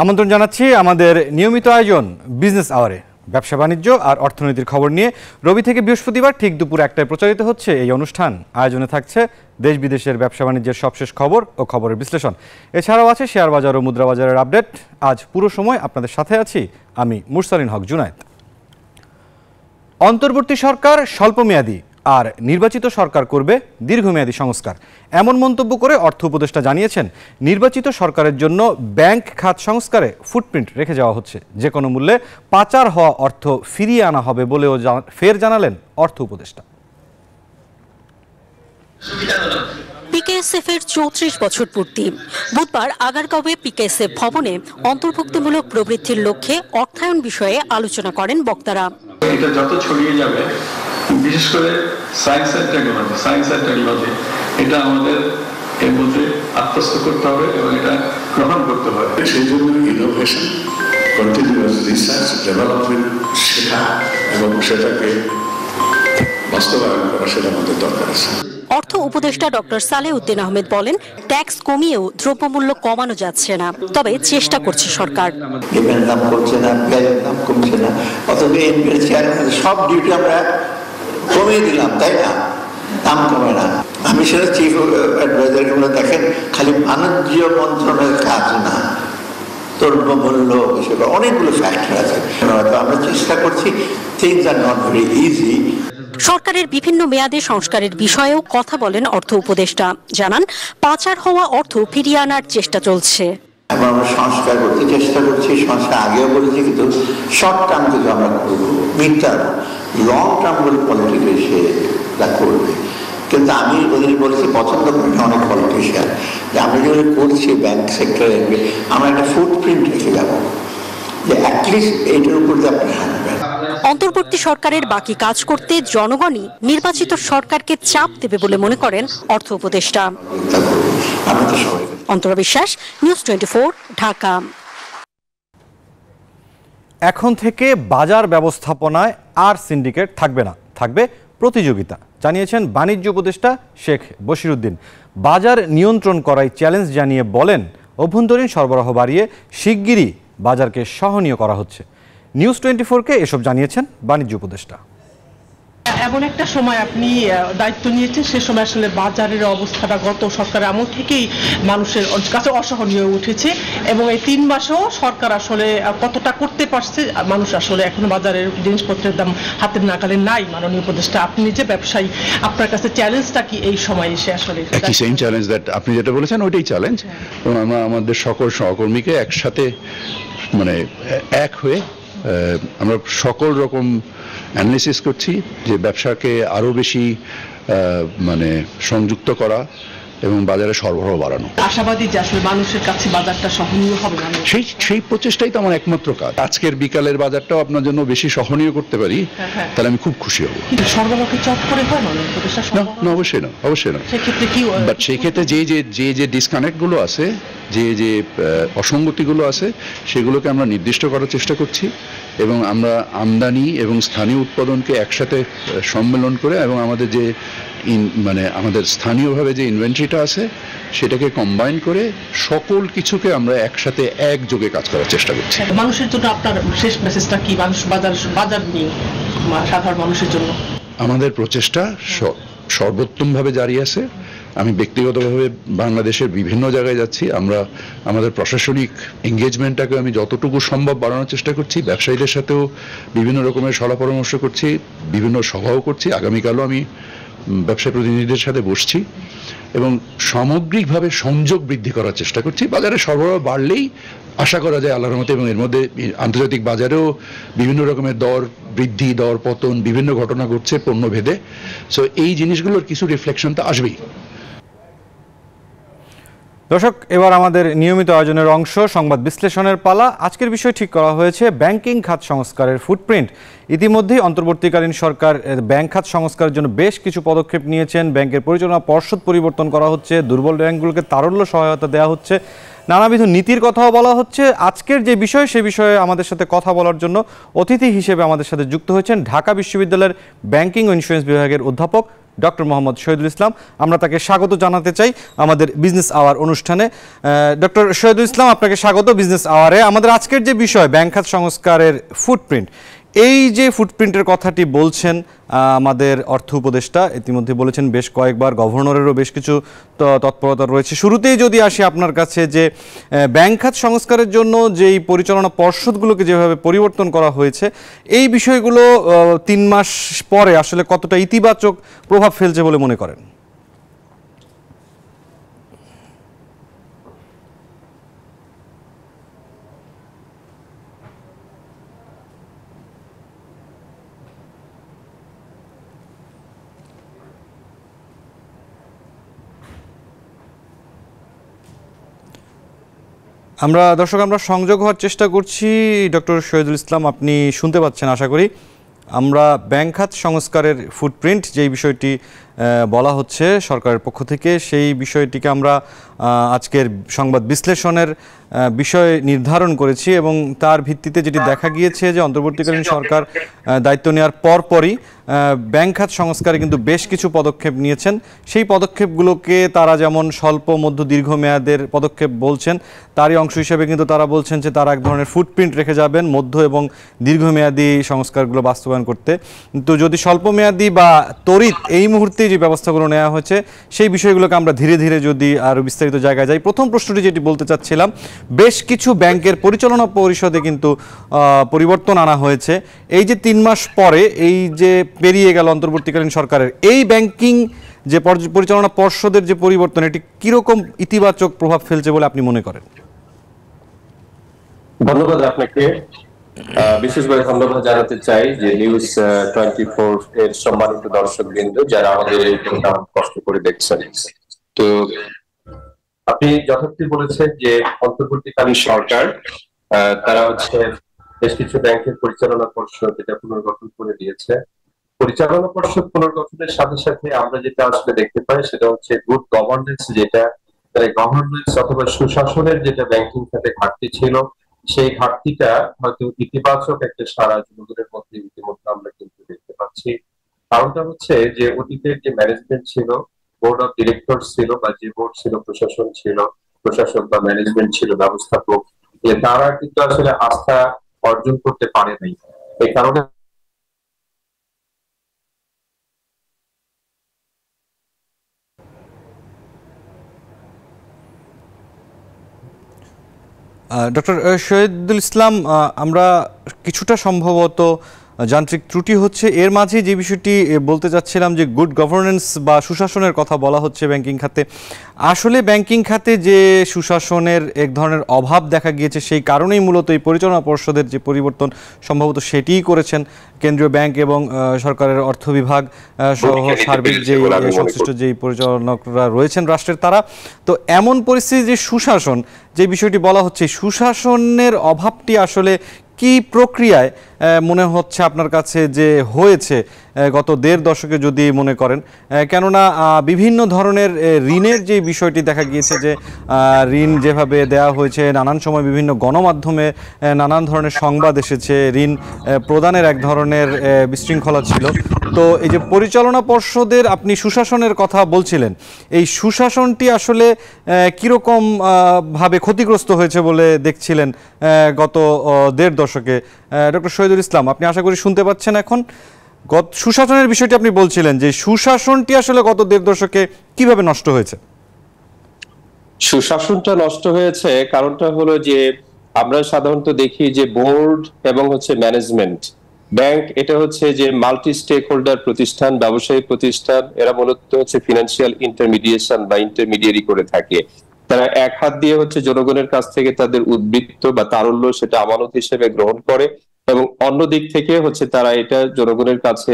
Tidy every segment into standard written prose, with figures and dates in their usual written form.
আমন্ত্রণ জানাচ্ছি আমাদের নিয়মিত আয়োজন বিজনেস আওয়ারে। ব্যবসা বাণিজ্য আর অর্থনীতির খবর নিয়ে রবি থেকে বৃহস্পতিবার ঠিক দুপুর 1টায় প্রচারিত হচ্ছে এই অনুষ্ঠান। আয়োজনে থাকছে দেশ বিদেশের ব্যবসা বাণিজ্যের সবশেষ খবর ও খবরের বিশ্লেষণ। এছাড়াও আছে শেয়ার বাজার ও মুদ্রা বাজারের আপডেট। আজ পুরো সময় আপনাদের সাথে আছি আমি মুরসালিন হক জুনায়েদ। অন্তর্বর্তী সরকার স্বল্পমেয়াদী আর নির্বাচিত সরকার করবে দীর্ঘমেয়াদী সংস্কার, এমন মন্তব্য করে অর্থ উপদেষ্টা জানিয়েছেন নির্বাচিত সরকারের জন্য ব্যাংক খাত সংস্কারে ফুটপ্রিন্ট রেখে যাওয়া হচ্ছে, যে কোনো মূল্যে পাচার হওয়া অর্থ ফিরিয়ে আনা হবে বলেও ফের জানালেন অর্থ উপদেষ্টা। পিকেএসএফ এর 34 বছর পূর্তি বুধবার আগারগাঁওয়ে পিকেএসএফ ভবনে অন্তর্ভুক্তিমূলক প্রবৃদ্ধির লক্ষ্যে অর্থায়ন বিষয়ে আলোচনা করেন বক্তারা। এটা যত ছড়িয়ে যাবে, বিশেষ করে সায়েন্স অ্যান্ড টেকনোলজি, এটা আমাদের এর মধ্যে আত্মস্থ করতে হবে এবং এটা গ্রহণ করতে হবে। সেই জন্য ইনোভেশন, কন্টিনিউয়াস রিসার্চ, ডেভেলপমেন্ট শেখা এবং সেটাকে বাস্তবায়ন করা, সেটা আমাদের দরকার আছে। অর্থ উপদেষ্টা ডক্টর সালেহ উদ্দিন আহমেদ বলেন, ট্যাক্স কমিয়েও দ্রব্যমূল্য কমানো যাচ্ছে না, তবে চেষ্টা করছে সরকার। ডিমের দাম কমছে না, পেঁয়াজের দাম কমছে না, অথচ সব ডিউটি আমরা কমিয়ে দিলাম, তাই না? দাম কমে না। আমি সেটা চিফ অ্যাডভাইজার দেখেন, খালি বাণিজ্য মন্ত্রণালয়ের কাজ না, দ্রব্যমূল্য হিসেবে অনেকগুলো ফ্যাক্টর আছে। আমরা চেষ্টা করছি, things are not very easy. সরকারের বিভিন্ন মেয়াদে সংস্কারের বিষয়েও কথা বলেন অর্থ উপদেষ্টা। জানান, পাচার হওয়া অর্থ ফিরিয়ে আনার চেষ্টা চলছে। আমরা সংস্কার করতে চেষ্টা করছি, সংস্কার আগেও বলেছি, কিন্তু শর্ট টার্ম কিছু আমরা করবো, মিড টার্ম, লং টার্ম গুলো পলিটিক্যাল সেটা করবে। কিন্তু আমি ওদের বলেছি, পছন্দ করি অনেক পলিটিশিয়ান, যে আমরা যেগুলো করছি ব্যাংক সেক্টরে, আমরা একটা ফুটপ্রিন্ট রেখে যাবো, যে অ্যাটলিস্ট এইটার উপর দিয়ে আপনি হাঁটবেন। অন্তর্বর্তী সরকারের বাকি কাজ করতে জনগণই নির্বাচিত সরকারকে চাপ দেবে বলে মনে করেন অর্থ উপদেষ্টা। অন্তরা বিশ্বাস, নিউজ 24, ঢাকা। এখন থেকে বাজার ব্যবস্থাপনায় আর সিন্ডিকেট থাকবে না, থাকবে প্রতিযোগিতা, জানিয়েছেন বাণিজ্য উপদেষ্টা শেখ বশিরউদ্দিন। বাজার নিয়ন্ত্রণ করাই চ্যালেঞ্জ জানিয়ে বলেন, অভ্যন্তরীণ সরবরাহ বাড়িয়ে শিগগিরই বাজারকে সহনীয় করা হচ্ছে। নিউজ 24-কে এসব জানিয়েছেন বাণিজ্য উপদেষ্টা। এমন একটা সময় আপনি দায়িত্ব নিয়েছেন, সে সময় আসলে বাজারের অবস্থাটা গত সরকারের আমল থেকেই মানুষের কাছে অসহনীয় উঠেছে, এবং এই 3 মাসেও সরকার আসলে কতটা করতে পারছে, মানুষ আসলে এখনো বাজারের জিনিসপত্রের দাম হাতের নাগালে নাই। মাননীয় উপদেষ্টা, আপনি যে ব্যবসায়ী, আপনার কাছে চ্যালেঞ্জটা কি এই সময় এসে? আসলে একই সেম চ্যালেঞ্জ, দ্যাট আপনি যেটা বলেছেন ওইটাই চ্যালেঞ্জ, এবং আমরা আমাদের সকল সহকর্মীকে একসাথে এক হয়ে আমরা সকল রকম অ্যানালিসিস করছি, যে ব্যবসাকে আরো বেশি সংযুক্ত করা এবং বাজারে সরবরাহ বাড়ানো। আশাবাদী যে আসলে মানুষের কাছে বাজারটা সহনীয় হবে না, সেই প্রচেষ্টাই তো আমার একমাত্র কাজ। আজকের বিকালের বাজারটাও আপনার জন্য বেশি সহনীয় করতে পারি, তাহলে আমি খুব খুশি হব। সরবরাহকে চট করে হয় না? অবশ্যই না, অবশ্যই না। সেক্ষেত্রে কি, বাট সেই ক্ষেত্রে যে ডিসকানেক্ট গুলো আছে, যে অসঙ্গতিগুলো আছে, সেগুলোকে আমরা নির্দিষ্ট করার চেষ্টা করছি, এবং আমরা আমদানি এবং স্থানীয় উৎপাদনকে একসাথে সম্মেলন করে, এবং আমাদের যে আমাদের স্থানীয়ভাবে যে ইনভেন্টরিটা আছে সেটাকে কম্বাইন করে সকল কিছুকে আমরা একসাথে একযোগে কাজ করার চেষ্টা করছি। মানুষের জন্য আপনার শেষ মেসেজটা কি? বাজার নিয়ে সাধারণ মানুষের জন্য আমাদের প্রচেষ্টা সর্বোত্তমভাবে জারি আছে। আমি ব্যক্তিগতভাবে বাংলাদেশের বিভিন্ন জায়গায় যাচ্ছি, আমরা আমাদের প্রশাসনিক এঙ্গেজমেন্টটাকে আমি যতটুকু সম্ভব বাড়ানোর চেষ্টা করছি, ব্যবসায়ীদের সাথেও বিভিন্ন রকমের সলা পরামর্শ করছি, বিভিন্ন সভাও করছি। আগামীকালও আমি ব্যবসায়ী প্রতিনিধিদের সাথে বসছি, এবং সামগ্রিকভাবে সংযোগ বৃদ্ধি করার চেষ্টা করছি। বাজারে সরবরাহ বাড়লেই আশা করা যায় আল্লাহর রহমতে, এবং এর মধ্যে আন্তর্জাতিক বাজারেও বিভিন্ন রকমের দর বৃদ্ধি, দর পতন, বিভিন্ন ঘটনা ঘটছে পণ্য ভেদে। সো এই জিনিসগুলোর কিছু রিফ্লেকশন তো আসবেই। দর্শক, এবার আমাদের নিয়মিত আয়োজনের অংশ সংবাদ বিশ্লেষণের পালা। আজকের বিষয় ঠিক করা হয়েছে ব্যাংকিং খাত সংস্কারের ফুটপ্রিন্ট। ইতিমধ্যেই অন্তর্বর্তীকালীন সরকার ব্যাংক খাত সংস্কারের জন্য বেশ কিছু পদক্ষেপ নিয়েছেন। ব্যাংকের পরিচালনা পর্ষদ পরিবর্তন করা হচ্ছে, দুর্বল ব্যাংকগুলোকে তারল্য সহায়তা দেওয়া হচ্ছে, নানাবিধ নীতির কথাও বলা হচ্ছে। আজকের যে বিষয়, সে বিষয়ে আমাদের সাথে কথা বলার জন্য অতিথি হিসেবে আমাদের সাথে যুক্ত হয়েছেন ঢাকা বিশ্ববিদ্যালয়ের ব্যাংকিং ও ইন্স্যুরেন্স বিভাগের অধ্যাপক ডক্টর মোহাম্মদ শহীদুল ইসলাম। আমরা তাকে স্বাগত জানাতে চাই আমাদের বিজনেস আওয়ার অনুষ্ঠানে। ডক্টর শহীদুল ইসলাম, আপনাকে স্বাগত বিজনেস আওয়ারে। আমাদের আজকের যে বিষয় ব্যাংক খাত সংস্কারের ফুটপ্রিন্ট, এই যে ফুটপ্রিন্টের কথাটি বলছেন আমাদের অর্থ উপদেষ্টা ইতিমধ্যে বলেছেন বেশ কয়েকবার, গভর্নরেরও বেশ কিছু তৎপরতা রয়েছে। শুরুতেই যদি আসি আপনার কাছে, যে ব্যাংক খাত সংস্কারের জন্য যেই পরিচালনা পর্ষদগুলোকে যেভাবে পরিবর্তন করা হয়েছে, এই বিষয়গুলো 3 মাস পরে আসলে কতটা ইতিবাচক প্রভাব ফেলছে বলে মনে করেন? দর্শক আমরা সংযোগ হওয়ার চেষ্টা করছি। ডক্টর শহীদুল ইসলাম, আপনি শুনতে পাচ্ছেন আশা করি। আমরা ব্যাংক খাত সংস্কারের ফুটপ্রিন্ট যেই বিষয়টি বলা হচ্ছে সরকারের পক্ষ থেকে, সেই বিষয়টিকে আমরা আজকের সংবাদ বিশ্লেষণের বিষয় নির্ধারণ করেছি এবং তার ভিত্তিতে যেটি দেখা গিয়েছে যে অন্তর্বর্তীকালীন সরকার দায়িত্ব নেওয়ার পরপরই ব্যাংক খাত সংস্কারে কিন্তু বেশ কিছু পদক্ষেপ নিয়েছেন। সেই পদক্ষেপগুলোকে তারা যেমন স্বল্প মধ্য দীর্ঘমেয়াদের পদক্ষেপ বলছেন, তারই অংশ হিসেবে কিন্তু তারা বলছেন যে তারা এক ধরনের ফুটপ্রিন্ট রেখে যাবেন মধ্য এবং দীর্ঘমেয়াদী সংস্কারগুলো বাস্তবায়ন করতে। কিন্তু যদি স্বল্পমেয়াদী বা ত্বরিত এই মুহূর্তে যে ব্যবস্থাগুলো নেওয়া হয়েছে, সেই বিষয়গুলোকে আমরা ধীরে ধীরে যদি আরও বিস্তারিত জায়গায় যাই, প্রথম প্রশ্নটি যেটি বলতে চাচ্ছিলাম, বেশ কিছু ব্যাংকের পরিচালনা পরিষদে কিন্তু পরিবর্তন আনা হয়েছে। এই যে 3 মাস পরে এই যে পেরিয়ে গেল অন্তর্বর্তীকালীন সরকারের, এই ব্যাংকিং যে পরিচালনা পর্ষদের যে পরিবর্তন, এটি কিরকম ইতিবাচক প্রভাব ফেলছে বলে আপনি মনে করেন? ধন্যবাদ আপনাকে। বিশেষভাবে ধন্যবাদ জানাতে চাই যে নিউজ 24 এর সম্মানিত দর্শকবৃন্দ যারা আমাদের এই প্রোগ্রাম কষ্ট করে দেখছেন। তো আপনি যথার্থই বলেছেন যে অন্তর্বর্তীকালীন সরকার তারা বেশ কিছু ব্যাংকের পরিচালনা পর্ষদ এটা পুনর্গঠন করে দিয়েছে। পরিচালনা পর্ষদ পুনর্গঠনের সাথে সাথে আমরা যেটা আসলে দেখতে পাই সেটা হচ্ছে গুড গভর্নেন্স, যেটা গভর্নেন্স অথবা সুশাসনের যেটা ব্যাংকিং খাতে ঘাটতি ছিল, সেই ঘাটতিটা হয়তো ইতিবাচক একটা সারা জনগণের মধ্যে ইতিমধ্যে আমরা কিন্তু দেখতে পাচ্ছি। কারণটা হচ্ছে যে অতীতের যে ম্যানেজমেন্ট ছিল, বোর্ড অফ ডিরেক্টর ছিল বা যে বোর্ড ছিল, প্রশাসক বা ম্যানেজমেন্ট ছিল, ব্যবস্থাপক, তারা কিন্তু আসলে আস্থা অর্জন করতে পারে নাই। এই কারণে ডক্টর শহীদুল ইসলাম, আমরা কিছুটা সম্ভবত যান্ত্রিক ত্রুটি হচ্ছে, এর মাঝে যে বিষয়টি বলতে চাচ্ছিলাম যে গুড গভর্নেন্স বা সুশাসনের কথা বলা হচ্ছে ব্যাংকিং খাতে। আসলে ব্যাংকিং খাতে যে সুশাসনের এক ধরনের অভাব দেখা গিয়েছে, সেই কারণেই মূলত এই পরিচালনা পর্ষদের যে পরিবর্তন সম্ভবত সেটিই করেছেন কেন্দ্রীয় ব্যাংক এবং সরকারের অর্থ বিভাগ সহ সার্বিক যে সংশ্লিষ্ট যেই পরিচালকরা রয়েছেন রাষ্ট্রের তারা। তো এমন পরিস্থিতি যে সুশাসন যে বিষয়টি বলা হচ্ছে, সুশাসনের অভাবটি আসলে কি প্রক্রিয়ায় মনে হচ্ছে আপনার কাছে যে হয়েছে গত 1.5 দশকে যদি মনে করেন? কেননা বিভিন্ন ধরনের ঋণের যে বিষয়টি দেখা গিয়েছে যে ঋণ যেভাবে দেওয়া হয়েছে, নানান সময় বিভিন্ন গণমাধ্যমে নানান ধরনের সংবাদ এসেছে, ঋণ প্রদানের এক ধরনের বিশৃঙ্খলা ছিল। তো এই যে পরিচালনা পর্ষদের আপনি সুশাসনের কথা বলছিলেন, এই সুশাসনটি আসলে কীরকম ভাবে ক্ষতিগ্রস্ত হয়েছে বলে দেখছিলেন গত 1.5 দশকে? ডক্টর শহীদুল ইসলাম, আপনি আশা করি শুনতে পাচ্ছেন এখন। সুশাসনের বিষয়টি আপনি বলছিলেন যে সুশাসনটি আসলে গত 1.5 দশকে কিভাবে নষ্ট হয়েছে? সুশাসনটা নষ্ট হয়েছে কারণটা হলো যে আমরা সাধারণত দেখি যে বোর্ড এবং ম্যানেজমেন্ট, ব্যাংক এটা যে মাল্টি স্টেক হোল্ডার প্রতিষ্ঠান, ব্যবসায়িক প্রতিষ্ঠান, এরা মূলত ফিনান্সিয়াল ইন্টারমিডিয়েশন বা ইন্টারমিডিয়ারি করে থাকে। তারা এক হাত দিয়ে জনগণের কাছ থেকে তাদের উদ্বৃত্ত বা তারল্য সেটা আমানত হিসেবে গ্রহণ করে এবং অন্য দিক থেকে তারা এটা জনগণের কাছে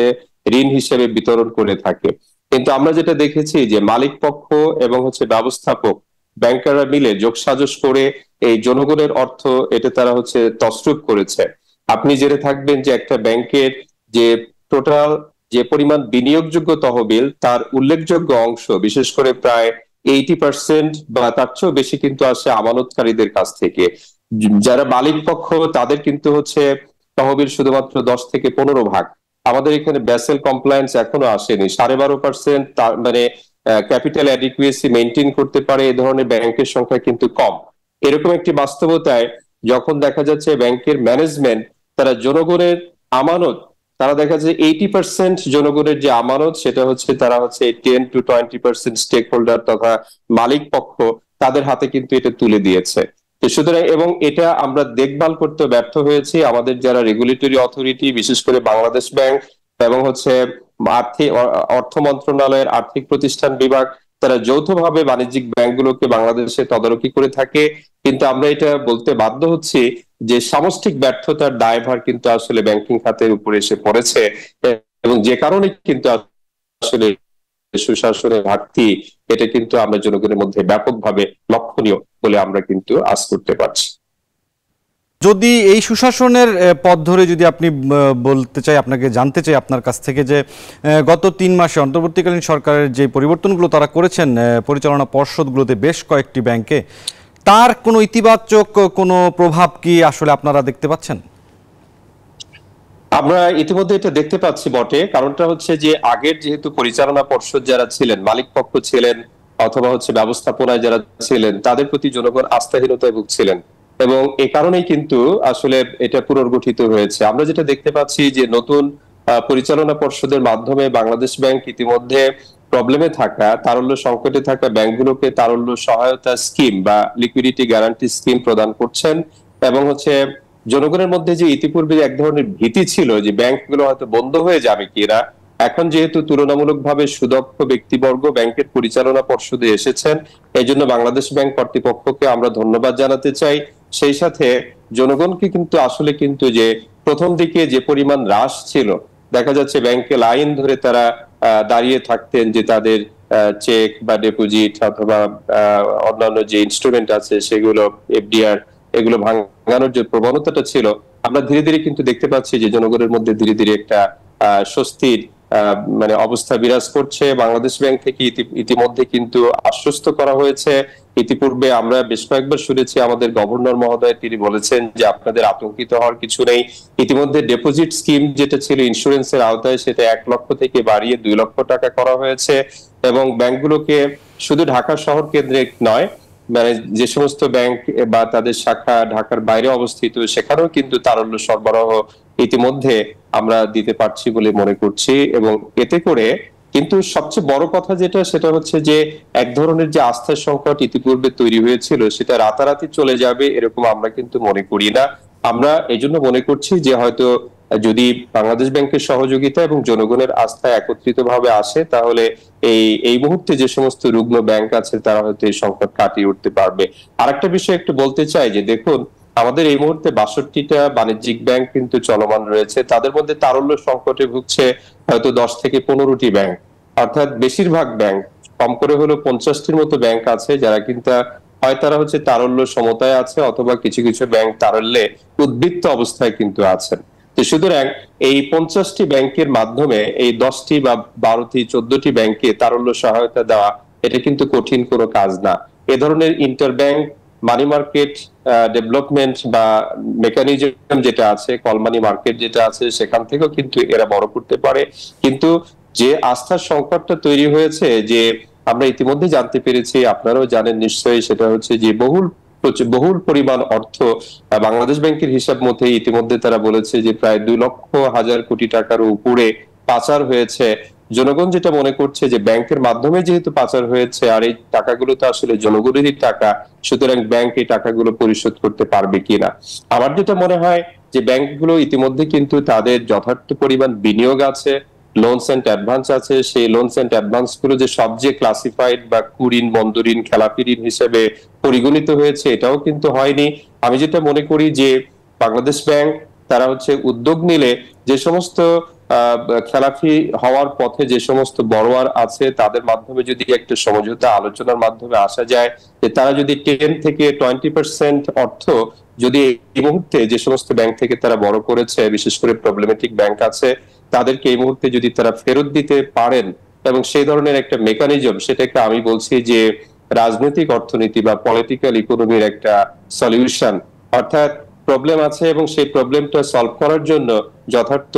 ঋণ হিসেবে বিতরণ করে থাকে। কিন্তু আমরা যেটা দেখেছি যে মালিক পক্ষ এবং ব্যবস্থাপক, ব্যাংকাররা মিলে যোগসাজশ করে এই জনগণের অর্থ এটা তারা তছরূপ করেছে। আপনি জেনে থাকবেন যে একটা ব্যাংকের যে টোটাল যে পরিমাণ বিনিয়োগযোগ্য তহবিল, তার উল্লেখযোগ্য অংশ, বিশেষ করে প্রায় 80% বা তার চেয়েও বেশি কিন্তু আসে আমানতকারীদের কাছ থেকে। যারা মালিক পক্ষ তাদের কিন্তু তহবিল শুধুমাত্র 10 থেকে 15 ভাগ। আমাদের এখানে ব্যাসেল কমপ্লায়েন্স এখনো আসেনি। 12.5% মানে ক্যাপিটাল অ্যাডিকুয়েসি মেনটেন করতে পারে এই ধরনের ব্যাংকের সংখ্যা কিন্তু কম। এরকম একটি বাস্তবতায় যখন দেখা যাচ্ছে ব্যাংকের ম্যানেজমেন্ট তারা জনগণের আমানত, তারা দেখা যায় 80% জনগণের যে আমানত সেটা হচ্ছে তারা হচ্ছে 10 to 20% স্টেক হোল্ডার তথা মালিক পক্ষ তাদের হাতে কিন্তু এটা তুলে দিয়েছে। তো সুতরাং এবং এটা আমরা দেখভাল করতে ব্যর্থ হয়েছি। আমাদের যারা রেগুলেটরি অথরিটি, বিশেষ করে বাংলাদেশ ব্যাংক এবং হচ্ছে অর্থ মন্ত্রণালয়ের আর্থিক প্রতিষ্ঠান বিভাগ, তারা যৌথভাবে বাণিজ্যিক ব্যাংকগুলোকে বাংলাদেশে তদারকি করে থাকে। কিন্তু আমরা এটা বলতে বাধ্য হচ্ছি যে সামষ্টিক ব্যর্থতার দায়ভার কিন্তু আসলে ব্যাংকিং খাতের উপরে এসে পড়েছে, এবং যে কারণে কিন্তু আসলে সুশাসনের ঘাটতি এটা কিন্তু আমরা জনগণের মধ্যে ব্যাপকভাবে লক্ষণীয় বলে আমরা কিন্তু আজ করতে পারছি। যদি এই সুশাসনের পথ ধরে যদি আপনি বলতে চাই, আপনাকে জানতে চাই আপনার কাছ থেকে যে গত 3 মাসে অন্তর্বর্তীকালীন সরকারের যে পরিবর্তনগুলো তারা করেছেন পরিচালনা পর্ষদগুলোতে বেশ কয়েকটি ব্যাংকে, তার কোনো ইতিবাচক কোনো প্রভাব কি আসলে আপনারা দেখতে পাচ্ছেন? আমরা ইতিমধ্যে এটা দেখতে পাচ্ছি বটে। কারণটা হচ্ছে যে আগের যেহেতু পরিচালনা পর্ষদ যারা ছিলেন, মালিক পক্ষ ছিলেন অথবা হচ্ছে ব্যবস্থাপনায় যারা ছিলেন, তাদের প্রতি জনগণ আস্থাহীনতায় ভুগছিলেন, এবং এ কারণেই কিন্তু আসলে এটা পুনর্গঠিত হয়েছে। আমরা যেটা দেখতে পাচ্ছি যে নতুন পরিচালনা পর্ষদের মাধ্যমে বাংলাদেশ ব্যাংক ইতিমধ্যে প্রবলেমে থাকা, তারল্য সংকটে থাকা ব্যাংকগুলোকে তারল্য সহায়তা স্কিম বা লিকুইডিটি গ্যারান্টি স্কিম প্রদান করছেন, এবং হচ্ছে জনগণের মধ্যে যে ইতিপূর্বে এক ধরনের ভীতি ছিল যে ব্যাংকগুলো হয়তো বন্ধ হয়ে যাবে কিনা, এখন যেহেতু তুলনামূলকভাবে সুদক্ষ ব্যক্তিবর্গ ব্যাংকের পরিচালনা পর্ষদে এসেছেন, এই জন্য বাংলাদেশ ব্যাংক কর্তৃপক্ষকে আমরা ধন্যবাদ জানাতে চাই। সেই সাথে জনগণকে কিন্তু আসলে কিন্তু যে প্রথম দিকে যে পরিমাণ হ্রাস ছিল, দেখা যাচ্ছে ব্যাংকে লাইন ধরে তারা দাঁড়িয়ে থাকতেন যে তাদের চেক বা ডিপোজিট অথবা অন্যান্য যে ইনস্ট্রুমেন্ট আছে সেগুলো, এফডিআর, এগুলো ভাঙানোর যে প্রবণতাটা ছিল, আমরা ধীরে ধীরে কিন্তু দেখতে পাচ্ছি যে জনগণের মধ্যে ধীরে ধীরে একটা স্বস্তির মানে অবস্থা বিরাজ করছে। বাংলাদেশ ব্যাংক থেকে ইতিমধ্যে কিন্তু আশ্বস্ত করা হয়েছে। ইতিপূর্বে আমরা বেশ কয়েকবার শুনেছি আমাদের গভর্নর মহোদয়, তিনি বলেছেন যে আপনাদের আতঙ্কিত হওয়ার কিছু নেই। ইতিমধ্যে ডিপোজিট স্কিম যেটা ছিল ইন্স্যুরেন্সের আওতায়, সেটা 1 লক্ষ থেকে বাড়িয়ে 2 লক্ষ টাকা করা হয়েছে, এবং ব্যাংকগুলোকে শুধু ঢাকা শহর কেন্দ্রিক নয়, মানে যে সমস্ত ব্যাংক বা তাদের শাখা ঢাকার বাইরে অবস্থিত সেখানেও কিন্তু তারল্য সরবরাহ ইতিমধ্যে আমরা দিতে পারছি বলে মনে করছি। এবং এতে করে কিন্তু সবচেয়ে বড় কথা যেটা, সেটা হচ্ছে যে এক ধরনের যে আস্থার সংকট ইতিপূর্বে তৈরি হয়েছিল সেটা রাতারাতি চলে যাবে এরকম আমরা কিন্তু মনে করি না। আমরা এজন্য মনে করছি যে হয়তো যদি বাংলাদেশ ব্যাংকের সহযোগিতা এবং জনগণের আস্থা একত্রিত ভাবে আসে, তাহলে এই মুহূর্তে যে সমস্ত রুগ্ন ব্যাংক আছে তারা হয়তো এই সংকট কাটিয়ে উঠতে পারবে। আরেকটা বিষয় একটু বলতে চাই যে দেখুন, আমাদের এই মুহূর্তে 62টা বাণিজ্যিক ব্যাংক কিন্তু চলমান রয়েছে, তাদের মধ্যে তারল্য সংকটে ভুগছে হয়তো 10 থেকে 15টি ব্যাংক, অর্থাৎ বেশিরভাগ ব্যাংক, কম করে হলো 50টির মতো ব্যাংক আছে যারা কিন্তু হয় তারা হচ্ছে তারল্য সমতায় আছে, অথবা কিছু কিছু ব্যাংক তারল্যে উদ্বৃত্ত অবস্থায় কিন্তু আছেন। তো সুতরাং এই 50টি ব্যাংকের মাধ্যমে এই 10টি বা 12টি 14টি ব্যাংকে তারল্য সহায়তা দেওয়া এটা কিন্তু কঠিন কোনো কাজ না। এ ধরনের ইন্টারব্যাংক মানি মার্কেট ডেভেলপমেন্ট বা মেকানিজম যেটা আছে, কল মানি মার্কেট যেটা আছে, সেখান থেকেও কিন্তু এরা বড় করতে পারে। কিন্তু যে আস্থার সংকটটা তৈরি হয়েছে, যে আমরা ইতিমধ্যে জানতে পেরেছি, আপনারাও জানেন নিশ্চয়ই, সেটা হচ্ছে যে বহুল পরিমাণ অর্থ বাংলাদেশ ব্যাংকের হিসাব মতে ইতিমধ্যে তারা বলেছে যে প্রায় 2 লক্ষ হাজার কোটি টাকার উপরে পাচার হয়েছে। জনগণ যেটা মনে করছে যে ব্যাংকের মাধ্যমে যেহেতু পাচার হয়েছে, আর এই টাকাগুলো তো আসলে জনগণেরই টাকা, সুতরাং ব্যাংক এই টাকাগুলো পরিশোধ করতে পারবে কিনা। আমার যেটা মনে হয় যে ব্যাংকগুলো ইতিমধ্যে কিন্তু তাদের যথার্থ পরিমাণ বিনিয়োগ আছে, লোনস এন্ড অ্যাডভান্স আছে, সেই লোনস এন্ড অ্যাডভান্স গুলো যে সব যে ক্লাসিফাইড বা কুঋণ, মন্দঋণ, খেলাপি ঋণ হিসেবে পরিগণিত হয়েছে এটাও কিন্তু হয়নি। আমি যেটা মনে করি যে বাংলাদেশ ব্যাংক তারা হচ্ছে উদ্যোগ নিলে যে সমস্ত খেলাফি হওয়ার পথে যে সমস্ত বড়োয়ার আছে তাদের মাধ্যমে যদি একটা সমঝোতা আলোচনার মাধ্যমে আসা যায়, যে তারা যদি 10 থেকে 20% অর্থ যদি এই মুহূর্তে যে সমস্ত ব্যাংক থেকে তারা বড় করেছে, বিশেষ করে প্রবলেমেটিক ব্যাংক আছে, তাদেরকে এই মুহূর্তে যদি তারা ফেরত দিতে পারেন, এবং সেই ধরনের একটা মেকানিজম, সেটাকে আমি বলছি যে রাজনৈতিক অর্থনীতি বা পলিটিক্যাল ইকোনমির একটা সলিউশন। অর্থাৎ প্রবলেম আছে এবং সেই প্রবলেমটা সলভ করার জন্য যথার্থ